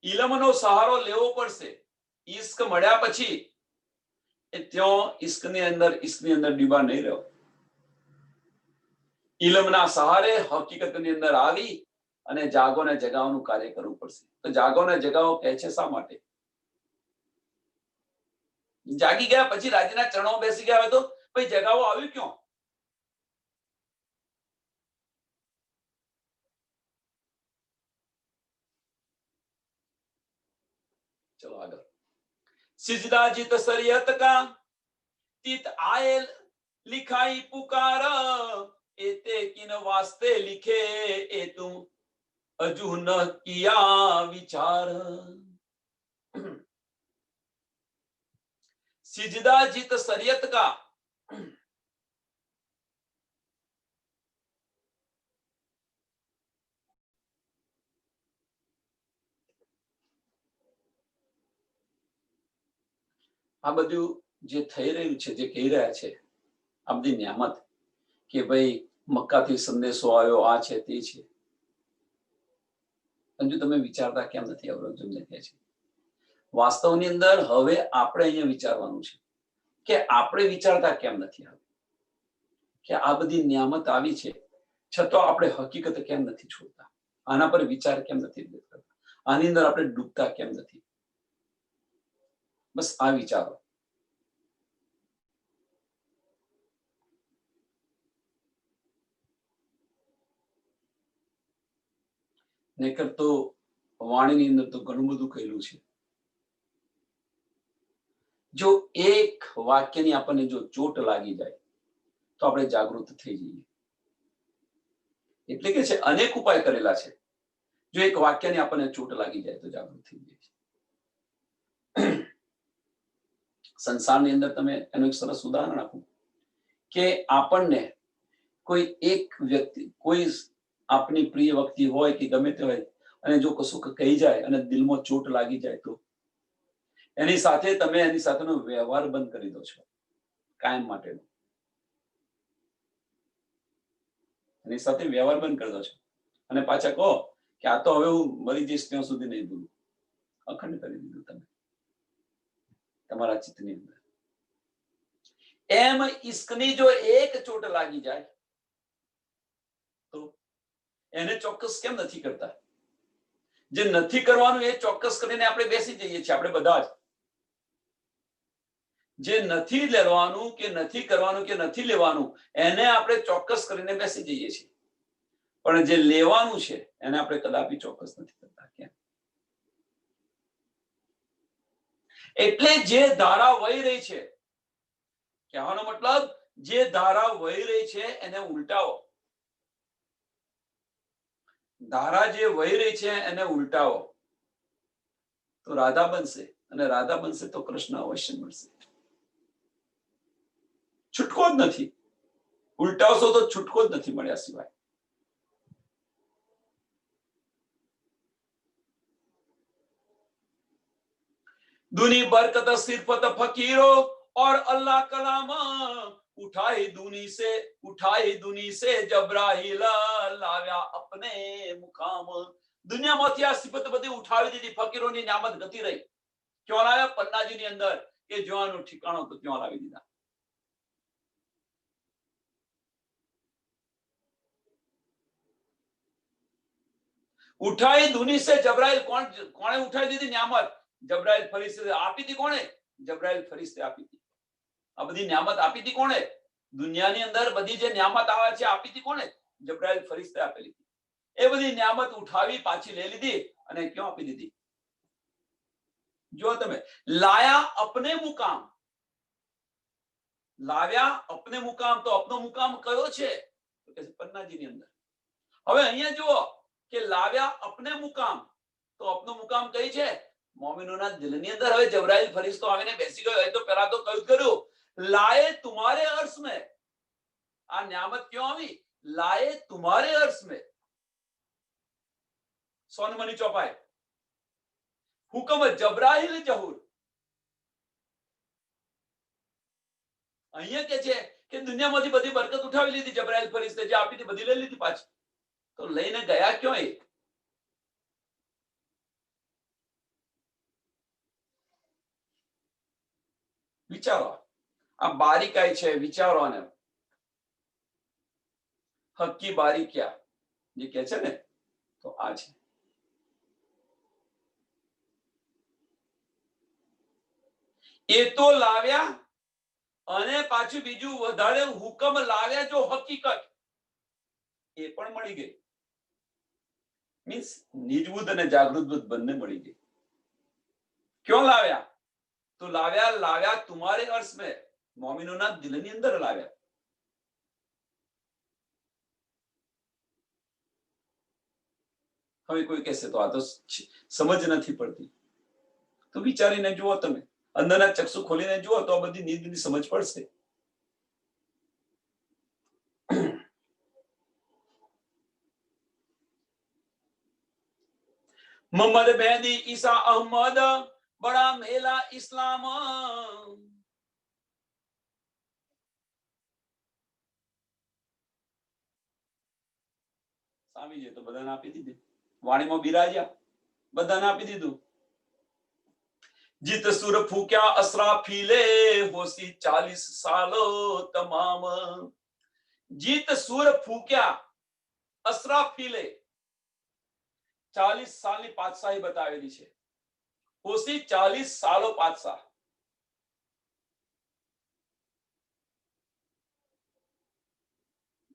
ઇલમનો સહારો લેવો પડશે. ઈશ્ક મળ્યા પછી ત્યાં ઈશ્કની અંદર ડૂબા નહીં રહ્યો. ઇલમના સહારે હકીકતની અંદર આવી અને જાગોને જગાવવાનું કાર્ય કરવું પડશે. તો જાગોને જગાવો કહે છે શા માટે? જાગી ગયા પછી રાજીના ચરણો બેસી ગયા હોય તો ભાઈ જગાવો આવ્યું ક્યાં? चलो आगे. सिजदा जित सरियत का तित आए लिखाई पुकार, एते किन वास्ते लिखे ए तुम अजू न किया विचार. सिजदा जित सरियत का, આ બધું જે થઈ રહ્યું છે, જે કહી રહ્યા છે, આ બધી નિયામત કે ભાઈ મક્કાથી સંદેશો આવ્યો, આ છે તે છે, હજુ તમે વિચારતા કેમ નથી? અવરોધને કહે છે વાસ્તવની અંદર હવે આપણે અહીંયા વિચારવાનું છે કે આપણે વિચારતા કેમ નથી આવ્યું કે આ બધી નિયામત આવી છે છતાં આપણે હકીકત કેમ નથી છોડતા? આના પર વિચાર કેમ નથી કરતા? આની અંદર આપણે ડૂબતા કેમ નથી? બસ આ વિચારો. નહીતર તો વાણીની અંદર તો ઘણું બધું કહેલું છે. જો એક વાક્યની આપણને જો ચોટ લાગી જાય તો આપણે જાગૃત થઈ જઈએ. એટલે કે છે અનેક ઉપાય કરેલા છે. જો એક વાક્યની આપણને ચોટ લાગી જાય તો જાગૃત થઈ જઈએ. સંસારની અંદર તમે એનું એક સરસ ઉદાહરણ આપું કે આપણને કોઈ એક વ્યક્તિ, કોઈ આપની પ્રિય વ્યક્તિ હોય કે ગમે તે હોય અને જો કશું કહી જાય અને દિલમાં ચોટ લાગી જાય તો એની સાથે તમે એની સાથેનો વ્યવહાર બંધ કરી દો છો કાયમ માટેનો. એની સાથે વ્યવહાર બંધ કરી દો છો. અને પાછા કહો કે આ તો હવે હું મરી જઈશ ત્યાં સુધી નહીં ભૂલું. અખંડ કરી દીધું તમે તમારા ચિત્તની અંદર. એમ ઈશ્કની જો એક ચોટ લાગી જાય તો એને ચોક્કસ કેમ નથી કરતા? જે નથી કરવાનું એ ચોક્કસ કરીને આપણે બેસી જઈએ છીએ, આપણે બધા જ. જે નથી લેવાનું કે નથી કરવાનું કે નથી લેવાનું એને આપણે ચોક્કસ કરીને બેસી જઈએ છીએ, પણ જે લેવાનું છે એને આપણે કદાપી ચોક્કસ નથી કરતા. કેમ? એટલે જે ધારા વહી રહી છે, કહેવાનો મતલબ જે ધારા વહી રહી છે એને ઉલટાવો. ધારા જે વહી રહી છે એને ઉલટાવો તો રાધા બનશે, અને રાધા બનશે તો કૃષ્ણ અવશ્ય મળશે. છૂટકો જ નથી. ઉલટાવશો તો છૂટકો જ નથી મળ્યા સિવાય. दुनी बरकत सिरफत फकीरो और अल्लाह कलाम उठाई दुनी से जबराइल लाव्या अपने मुकाम. દુનિયામાંથી આ સિફત બધી ઉઠાવી દીધી, ફકીરોની નિયામત ગતિ રહી. ક્યાં લાવ્યા? પન્નાજીની અંદર કે જોવાનું ઠિકાણો તો ત્યાં લાવી દીધા. ઉઠાઈ દુની સે જબરાઈલ. કોણે ઉઠાવી દીધી નિયામત? જબરાઈલ ફરિશ્તે આપી હતી. કોણે? જબરાઈલ ફરિશ્તે આપી હતી. આ બધી નિયામત આપી હતી કોણે? દુનિયાની અંદર બધી જે નિયામત આવે છે આપી હતી કોણે? જબરાઈલ ફરિશ્તે આપેલી હતી. એ બધી નિયામત ઉઠાવી પાછી લઈ લીધી અને ક્યાં આપી દીધી? જો તમે લાયા અપને મુકામ. લાવ્યા અપને મુકામ. તો અપનો મુકામ કયો છે? તો કે પન્નાજીની અંદર. હવે અહીંયા જુઓ કે લાવ્યા અપને મુકામ, તો અપનો મુકામ કઈ છે? મોમિનોના દિલની અંદર. હવે જબરાઈલ ફરિશ્તો આવીને બેસી ગયો. એ તો પહેલા તો કયું કર્યું? લાએ તુમારે અર્શ મેં. આ નિયામત ક્યાં આવી? લાએ તુમારે અર્શ મેં. સોનમની ચોપાઈ હુકમ જબરાઈલ જહુર. અહીંયા કે છે કે દુનિયામાંથી બધી બરકત ઉઠાવી લીધી જબરાઈલ ફરિશ્તે, જે આપી હતી બધી લઈ લીધી પાછી. તો લઈને ગયા ક્યાં? એ વિચારો. આ બારીકાઈ છે, વિચારો. આને હક્કી બારીક્યા જે કે છે ને, તો આ છે. એ તો લાવ્યા અને પાછું બીજું વધારે હુકમ લાવ્યા. જો હકીકત એ પણ મળી ગઈ. મીન્સ નિર્બુદ્ધ અને જાગૃત બુદ્ધ બંને મળી ગઈ. ક્યાં લાવ્યા? તો લાવ્યા તુમારે અર્શ મેં. મોમિનોના દિલની અંદર લાવ્યા. હવે કોઈ કહેશે તો આ તો સમજ નથી પડતી. તો વિચારીને જુઓ તમે, અંદરના ચક્ષુ ખોલીને જુઓ તો આ બધી નીંદની સમજ પડશે. મોહમ્મદ મહેદી ઈસા અહમદ બડા મેલા ઇસ્લામ. સ્વામીજી તો બધાને આપી દીધી. વાણીમાં બિરાજ્યા, બધાને આપી દીધું. જીત સુર ફૂક્યા અસરા ફીલે હોસી 40 સાલો તમામ. જીત સુર ફૂક્યા અસરા ફીલે 40 સાલની પાતશાહી બતાવેલી છે. હોસી 40 સાલો પાતશાહ.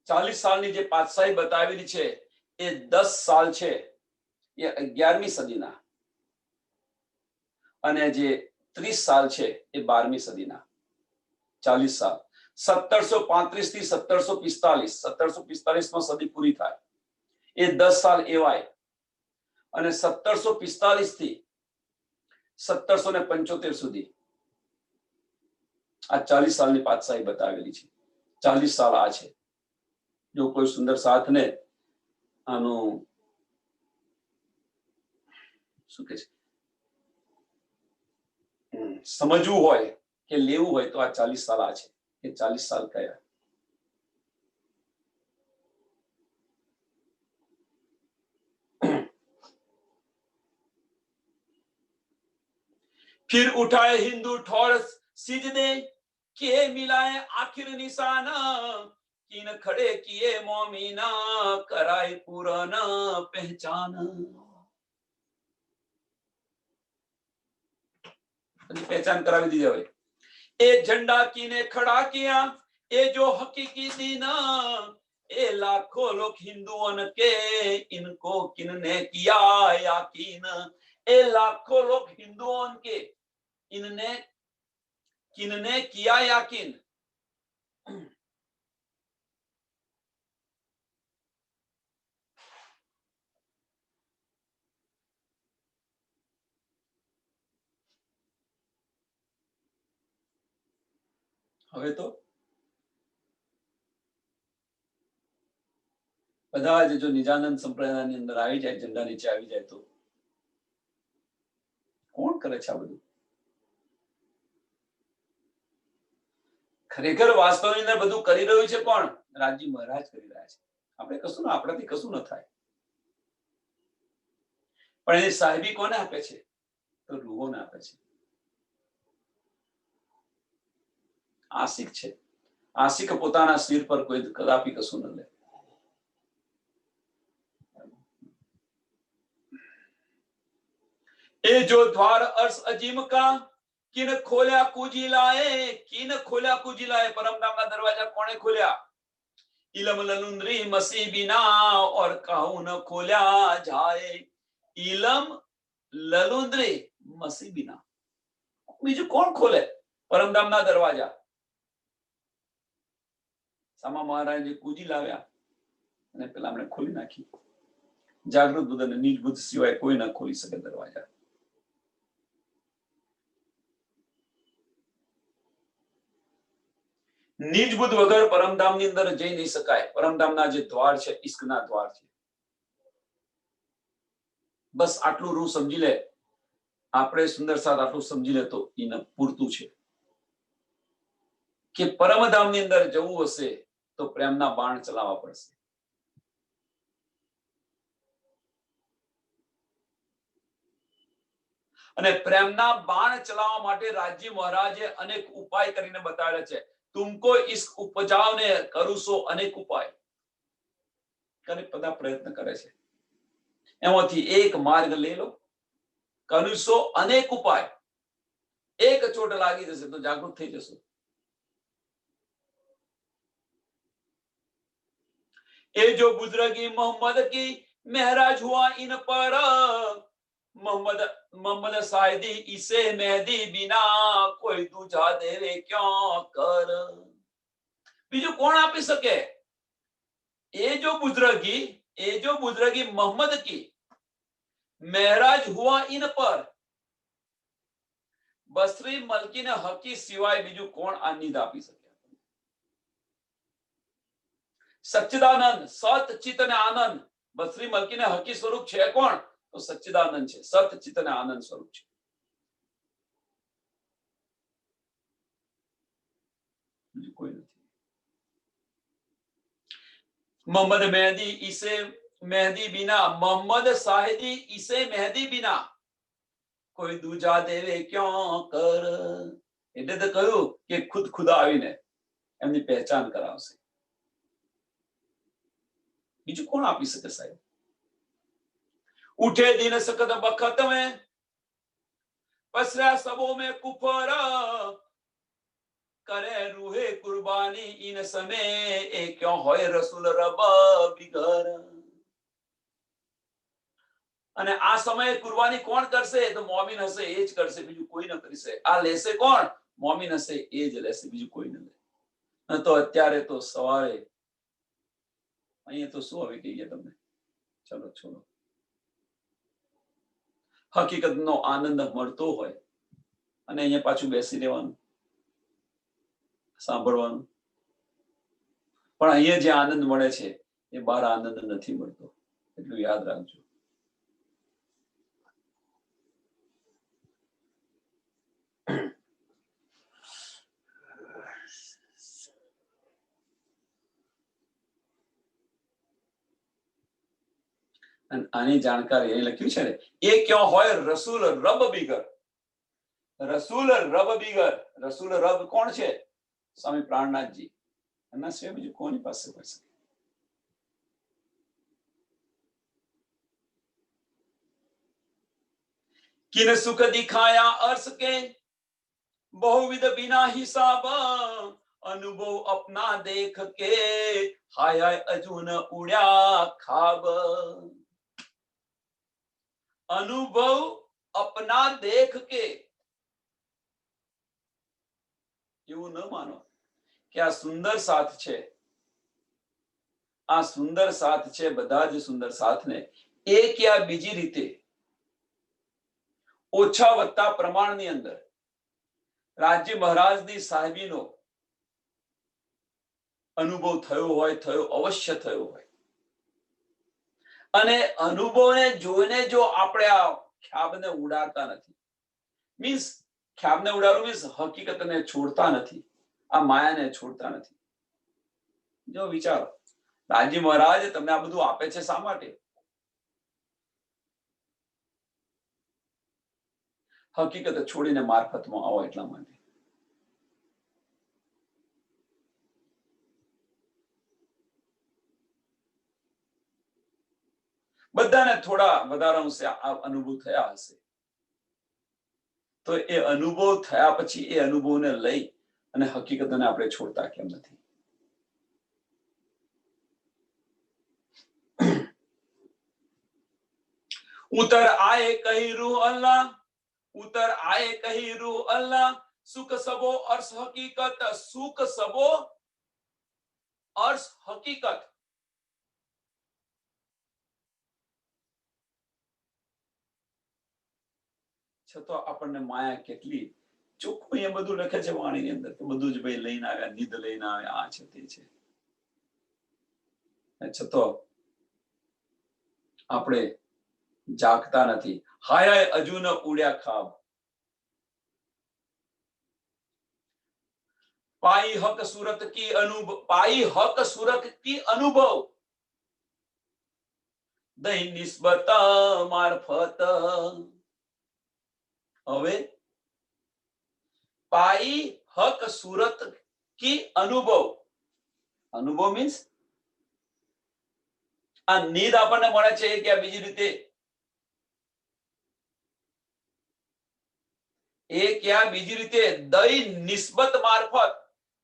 40 સાલની જે પાતશાહી બતાવેલી છે એ 10 સાલ છે એ 11મી સદીના, અને જે 30 સાલ છે એ 12મી સદીના. 40 સાલ 1735 થી 1745. 1745 માં સદી પૂરી થાય એ 10 સાલ એવાય, અને 1745 થી 1775 સુધી આ 40 સાલની પાતશાહી બતાવેલી છે. 40 સાલ આ છે. જો કોઈ સુંદર સાથને આનું શું કે છે સમજવું હોય કે લેવું હોય તો આ 40 સાલ આ છે. એ 40 સાલ કયા? फिर उठाए हिंदू ठोर सिजदे, के मिलाए आखिर निशाना, किन खड़े किए मोमीना, कराई पुराना पहचान। पहचान करावी दी जाए। ए झंडा किने खड़ा किया, ए जो हकीकी दीना, ए लाखों लोग हिंदुओं के, इनको किनने किया यकीन। ए लाखों लोग हिंदुओं के, इनने किनने किया यकीन। હવે તો બધા જો નિજાનંદ સંપ્રદાયની અંદર આવી જાય, ઝંડા નીચે આવી જાય તો કોણ કરે છે આ બધું? ખરેખર વાસ્તવની અંદર બધું કરી રહ્યું છે કોણ? રાજી મહારાજ કરી રહ્યા છે. આપણે કશું ના, આપણાથી કશું ન થાય. પણ એની સાહેબી કોને આપે છે? તો રૂહોને આપે છે. આશિક છે. આશિક પોતાના સિર પર કોઈ કદાપી કશું ન લે. ए जो द्वार अर्श अजीम का, किन खोल्या कुजिलाए, किन खोल्या कुजिलाए, परमधामना दरवाजा कोने खोल्या? इलम ललुंद्री मसीह बिना, और कहूं न खोल्या जाए। इलम ललुंद्री मसीह बिना, बीजू कोण खोले परमधामना दरवाजा? सामा महाराजे कुजी लाव्या અને પેલા આપણે ખોલી નાખી. જાગૃત બુદ્ધ અને નીચ બુદ્ધ સિવાય કોઈ ના ખોલી શકે દરવાજા. નીચ બુદ્ધ વગર પરમધામની અંદર જઈ નહીં શકાય. પરમધામના જે દ્વાર છે, ઈશ્કના દ્વાર છે. બસ આટલું રૂ સમજી લે, આપણે સુંદર સાથ આટલું સમજી લે તો એને પૂરતું છે કે પરમધામની અંદર જવું હશે તો પ્રેમના બાણ ચલાવવા પડશે. અને પ્રેમના બાણ ચલાવવા માટે રાજી મહારાજે અનેક ઉપાય કરીને બતાવ્યા છે. तुमको इस उपजाव ने करूसो अनेक उपाय करे, બધા પ્રયત્ન કરે છે. એમાંથી એક માર્ગ લઈ લો, કરુસો અનેક ઉપાય. એક ચોટ લાગી જશે તો જાગૃત થઈ જશો. એ જો बुजुर्गी मोहम्मद की महराज हुआ इन पर, मोहम्मद साहिदी इसे मेहदी बिना, कोई दूजा देवे क्यों कर? बीजू कोण आपी सके? ये जो बुजुर्गी मोहम्मद की महराज हुआ इन पर, बसरी मलकी ने हकी सिवाय बीजू कोण आ नींद आपी सके? सच्चिदानंद सत चित ने आनंद, बसरी मलकी ने हकी स्वरूप छे कोण? तो सच्चिदानंद छे. सत चित ने आनंद स्वरूप छे. कोई नहीं. मोहम्मद मेहदी इसे मेहदी बिना, मोहम्मद साहिदी इसे मेहदी बिना, कोई दूजा देवे क्यों कर? એટલે તો કહ્યું કે ખુદ ખુદા આવીને એમની પહેચાન કરાવશે. બીજું કોણ આપી શકે સાહેબ? उठे दिन सकत बखत में, पसरा सबों में कुफर, करे रूहे कुर्बानी इन समय, ए क्यों होय रसूल रब बिगर? અને આ સમયે કુરબાની કોણ કરશે? તો મોમિન હશે એ જ કરશે, બીજું કોઈ ન કરી શકે. આ લેશે કોણ? મોમિન હશે એ જ લેશે, બીજું કોઈ ન લે. ન તો અત્યારે તો સવારે અહીંયા તો શું આવી કહીએ તમને? ચલો છોડો. હકીકતનો આનંદ મળતો હોય અને અહીંયા પાછું બેસી રહેવાનું, સાંભળવાનું. પણ અહીંયા જે આનંદ મળે છે એ બહાર આનંદ નથી મળતો, એટલું યાદ રાખજો. આની જાણકારી એ લખ્યું છે ને, એ ક્યાં હોય રસૂલ રબ બિગર. રસૂલ રબ બીગર, રસૂલ રબ કોણ છે? સ્વામી પ્રાણનાથજી. એના સિવાય બીજું કોની પાસે હોય શકે? किन सुख दिखाया अर्श के बहुविध बिना हिसाब, अनुभव अपना देख के हाय हाय अजून उड्या खाब. अनुभव अपना देख के, એવું ન માનો કે આ સુંદર સાથ છે, આ સુંદર સાથ છે, બધા જ સુંદર સાથને એક યા બીજી રીતે ઓછા વત્તા પ્રમાણની અંદર રાજ્ય મહારાજની સાહેબીનો અનુભવ થયો હોય, થયો અવશ્ય થયો હોય. અને અનુભવને જોઈને જો આપણે આ ખ્યાબને ઉડાડતા નથી, મીન્સ ખ્યાબને ઉડાડવું મીન્સ હકીકતને છોડતા નથી, આ માયાને છોડતા નથી. જો વિચારો, રાજી મહારાજ તમને આ બધું આપે છે શા માટે? હકીકત છોડીને મારફતમાં આવો એટલા માટે. બધાને થોડા વધારે અંશે આ અનુભવ થયા હશે, તો એ અનુભવ થયા પછી એ અનુભવને લઈ અને હકીકતને આપણે છોડતા કેમ નથી? ઉતર આયે કહી રૂહ અલ્લાહ, ઉતર આયે કહી રૂહ અલ્લાહ, સુખ સબો અર્શ હકીકત, સુખ સબો અર્શ હકીકત. છતાં આપણને માયા કેટલી ચોખ્ખું એ બધું લખે છે વાણીની અંદર, તો બધું જ ભાઈ લઈને આવ્યા, નિધ લઈને આવ્યા, આ છે તે છે. છતાં આપણે જાગતા નથી. હાય હાય અજુ ન ઉડ્યા ખાબ. પાઈ હક સુરત કી અનુભવ, પાઈ હક સુરત કી અનુભવ, દહીં નિસ્બત મારફત. હવે પાઈ હક સુરત કી અનુભવ, અનુભવ મીન્સ આ નીંદ આપણને મળે છે કે બીજી રીતે? એ ક્યાં બીજી રીતે? દઈ નિસ્બત મારફત,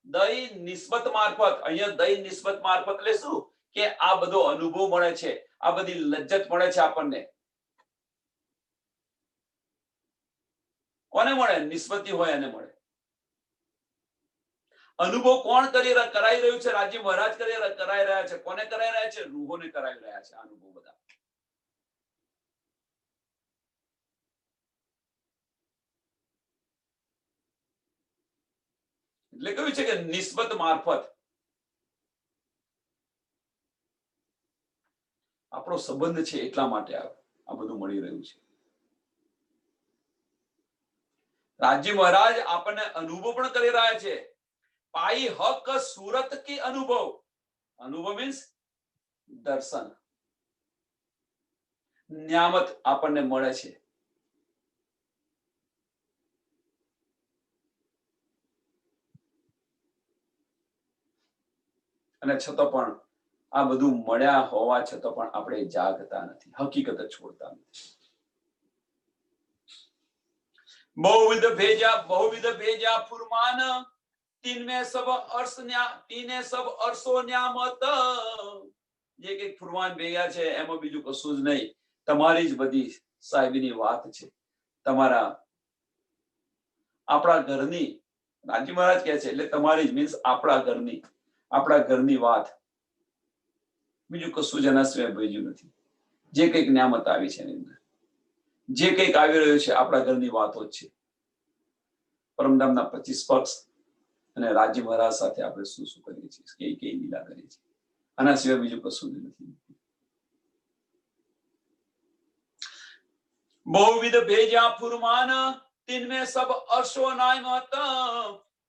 દઈ નિસ્બત મારફત. અહીંયા દઈ નિસ્બત મારફત એટલે શું? કે આ બધો અનુભવ મળે છે, આ બધી લજ્જત મળે છે આપણને. કોને મળે? નિસ્બતી હોય એને મળે. અનુભવ કોણ કરાઈ રહ્યું છે? રાજ્ય મહારાજ કરાઈ રહ્યા છે. કોને કરાઈ રહ્યા છે? રૂહોને કરાઈ રહ્યા છે અનુભવ બધા. એટલે કહ્યું છે કે નિસ્બત મારફત આપણો સંબંધ છે, એટલા માટે આ બધું મળી રહ્યું છે. રાજ્ય મહારાજ આપણને અનુભવ પણ કરી રહ્યા છે. પાઈ હક સુરત કી અનુભવ, અનુભવ મીન્સ દર્શન, ન્યામત આપણને મળે છે. અને છતાં પણ આ બધું મળ્યા હોવા છતાં પણ આપણે જાગતા નથી, હકીકત છોડતા નથી. बहुविध भेजा फुरमान, तीन में सब अर्श तीने सब अर्शो न्यामत. જે કઈક ફુરમાન ભેગા છે એમાં બીજું કશું જ નહીં, તમારી જ બધી સાહેબીની વાત છે, તમારા આપણા ઘરની. રાજી મહારાજ કહે છે એટલે તમારી જ મીન્સ આપણા ઘરની વાત, બીજું કશું જ એના સિવાય ભેજ્યું નથી. જે કઈક ન્યામત આવી છે એની અંદર, જે કઈક આવી રહ્યું છે આપણા ઘરની વાતો જ છે. પરમધામના 25 પક્ષ અને રાજ્ય મહારાજ સાથે આપણે શું શું કરીએ છીએ, કઈ લીલા કરીએ છીએ, આના સિવાય બીજું કશું જ નથી. बहुविध भेजा फुरमान, तीन में सब अर्शो नामत.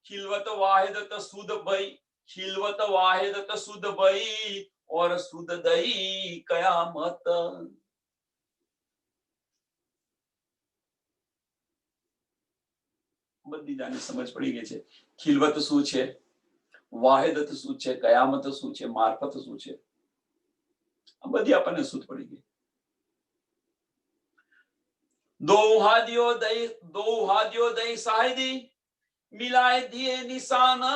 खिलवत वाहिद शुद्ध भई, खिलवत वाहिद शुद्ध भई, और शुद्ध दई कयामत. બધી જાતની સમજ પડી ગઈ છે. ખિલવત શું છે, વાહિદત શું છે, કયામત શું છે, મારફત શું છે, આ બધી આપણને સૂઝ પડી ગઈ. दो हादियों दई साहिदी मिलाए दिए निशाना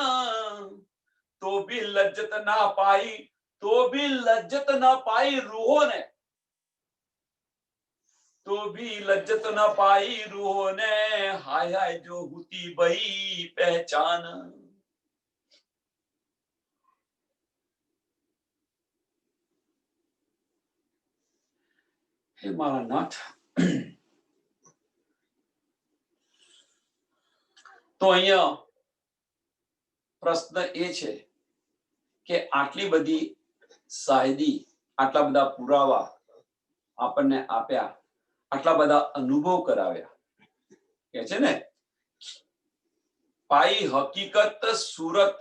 तो भी लज्जत ना पाई रूहों ने, तो भी लज्जत ना पाई रूहों ने, हाय हाय जो होती बही पहचान. हे मारा नाथ, તો અહીંયા પ્રશ્ન એ છે કે આટલી બધી સાહિદી, આટલા બધા પુરાવા આપણને આપ્યા, આટલા બધા અનુભવ કરાવ્યા, કે છે ને પાઈ હકીકત સુરત,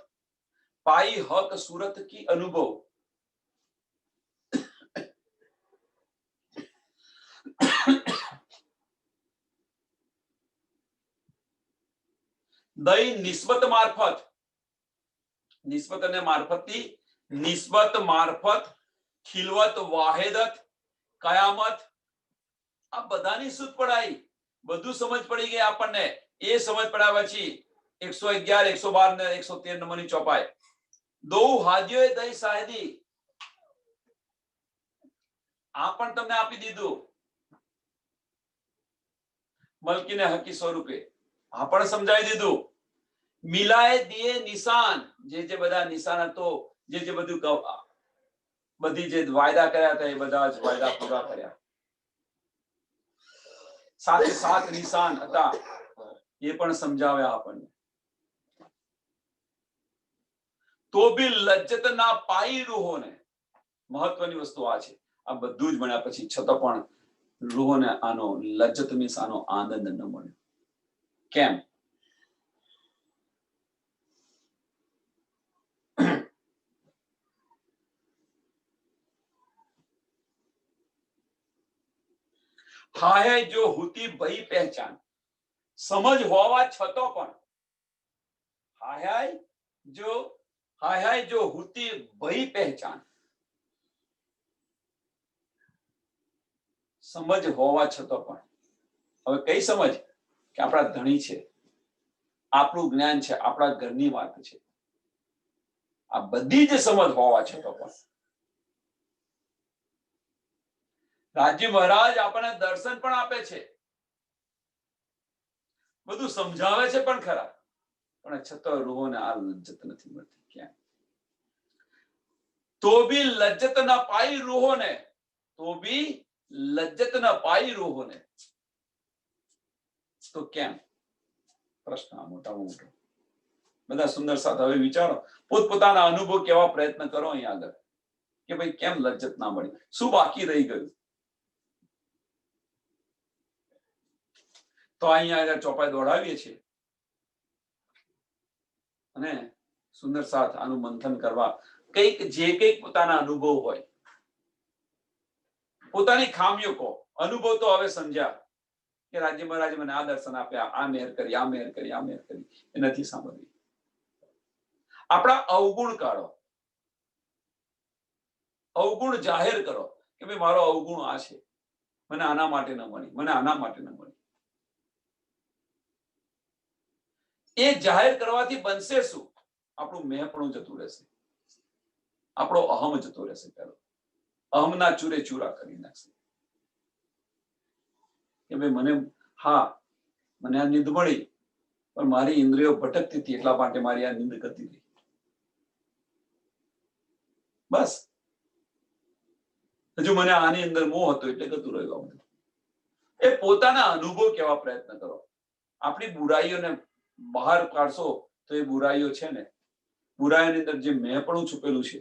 પાઈ હક સુરત કી અનુભવ. દઈ નિસ્બત મારફત, નિસ્બત અને મારફતી, નિસ્બત મારફત, ખિલવત, વાહિદત, કયામત, આ બધાની સૂઝ પડાઈ, બધું સમજ પડી ગઈ આપણને. એ સમજ પડ્યા પછી 111, 112 ને 113 નંબરની ચોપાઈ. દો હાદિયોએ દઈ સાહિદી, આ પણ તમને આપી દીધું મલકીને હકી સ્વરૂપે, આ પણ સમજાવી દીધું. મિલાએ દિએ નિશાન, જે બધા નિશાન હતો, જે બધું બધી જે વાયદા કર્યા હતા એ બધા જ વાયદા પૂરા કર્યા. સાથે 7 નિશાન હતા એ પણ સમજાવ્યા આપણને. તો બી લજ્જત ના પાઈ રૂહોને, મહત્વની વસ્તુ આ છે. આ બધું જ ભણ્યા પછી છતાં પણ રૂહોને આનો લજ્જત મીન્સ આનો આનંદ ન મળ્યો. કેમ? હાય જો હુતી ભઈ પહેચાન, સમજ હોવા છતાં પણ હાય જો હુતી ભઈ પહેચાન, સમજ હોવા છતાં પણ. હવે કઈ સમજ? કે આપણા ધણી છે, આપણું જ્ઞાન છે, આપણા ઘરની વાત છે, આ બધી જ સમજ હોવા છતાં પણ રાજ્ય મહારાજ આપણને દર્શન પણ આપે છે, બધું સમજાવે છે પણ ખરા, પણ છતાં રૂહોને આ લજ્જત નથી મળતી. ક્યાં? તો બી લજ્જત ના પાઈ રૂહોને, તો બી લજ્જત ના પાઈ રૂહોને. તો કેમ? પ્રશ્ન મોટામાં મોટો. બધા સુંદર સાથ હવે વિચારો, પોતપોતાના અનુભવ કેવા પ્રયત્ન કરો અહીંયા આગળ કે ભાઈ કેમ લજ્જત ના મળી, શું બાકી રહી ગયું. તો અહીંયા આગળ ચોપાઈ દોડાવીએ છીએ અને સુંદર સાથ આનું મંથન કરવા કંઈક પોતાના અનુભવ હોય, પોતાની ખામીઓ કહો. અનુભવ તો હવે સમજ્યા કે રાજ્ય મહારાજે મને આ દર્શન આપ્યા, આ મેર કરી, આ મેર કરી, આ મેર કરી, એ નથી સાંભળવી. આપણા અવગુણ કાઢો, અવગુણ જાહેર કરો કે ભાઈ મારો અવગુણ આ છે, મને આના માટે ન મળી, મને આના માટે ન મળી. એ જાહેર કરવાથી બનશે શું? આપણું મેં જતું રહેશે, આપણો અહમ જતો રહેશે. પેલો અહમના ચૂરે ચૂરા કરી નાખશે કે ભાઈ મને આ નિંદ મળી, પણ મારી ઇન્દ્રિયો ભટકતી હતી એટલા માટે મારી આ નિંદ કરતી હતી. બસ હજુ મને આની અંદર મોહ હતો એટલે કરતું રહ્યું. એ પોતાના અનુભવ કેવા પ્રયત્ન કરો. આપણી બુરાઈઓને બહાર કાઢશો તો એ બુરાઈઓ છે ને, બુરાઈઓની અંદર જે મેં પણ છુપેલું છે,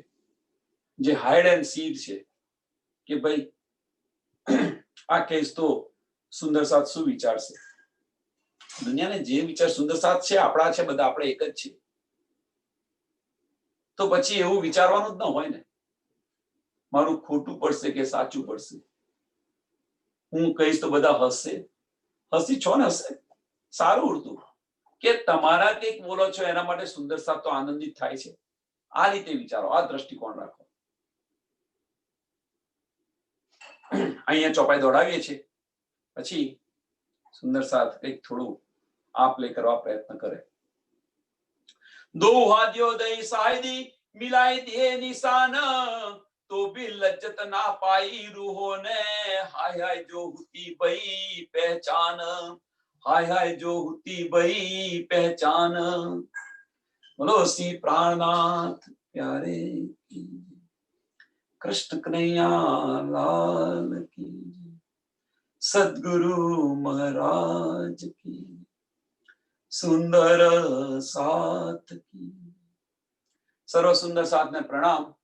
જે હાઇડ એન્ડ સીડ છે કે ભાઈ આ કેસ તો સુંદર સાથ શું વિચારશે. દુનિયાને જે વિચાર સુંદર સાથ છે, આપણા છે, બધા આપણે એક જ છે. તો પછી એવું વિચારવાનું જ ન હોય ને મારું ખોટું પડશે કે સાચું પડશે. હું કહીશ તો બધા હસશે, હસી છો ને હશે, સારું ઉડતું. કે તમારા કંઈક બોલો છો એના માટે સુંદર સાથ તો આનંદિત થાય છે. આ રીતે વિચારો, આ દ્રષ્ટિકોણ રાખો. અહીંયા ચોપાઈ દોડાવીએ છીએ, પછી સુંદર સાથ કંઈક થોડું આપ લે કરવા પ્રયત્ન કરે. दो हादियों दई साहिदी मिलाई दिए निशान, तो भी लज्जत ना पाई रूहों ने, हाय हाय जो होती बई पहचान, हाय हाय जो होती बई पहचान. बोलो सी प्राणनाथ प्यारे की, कृष्ण कन्हैया लाल की, सदगुरु महाराज की, सुंदर साथ की. सर्व सुंदर साथ ने प्रणाम.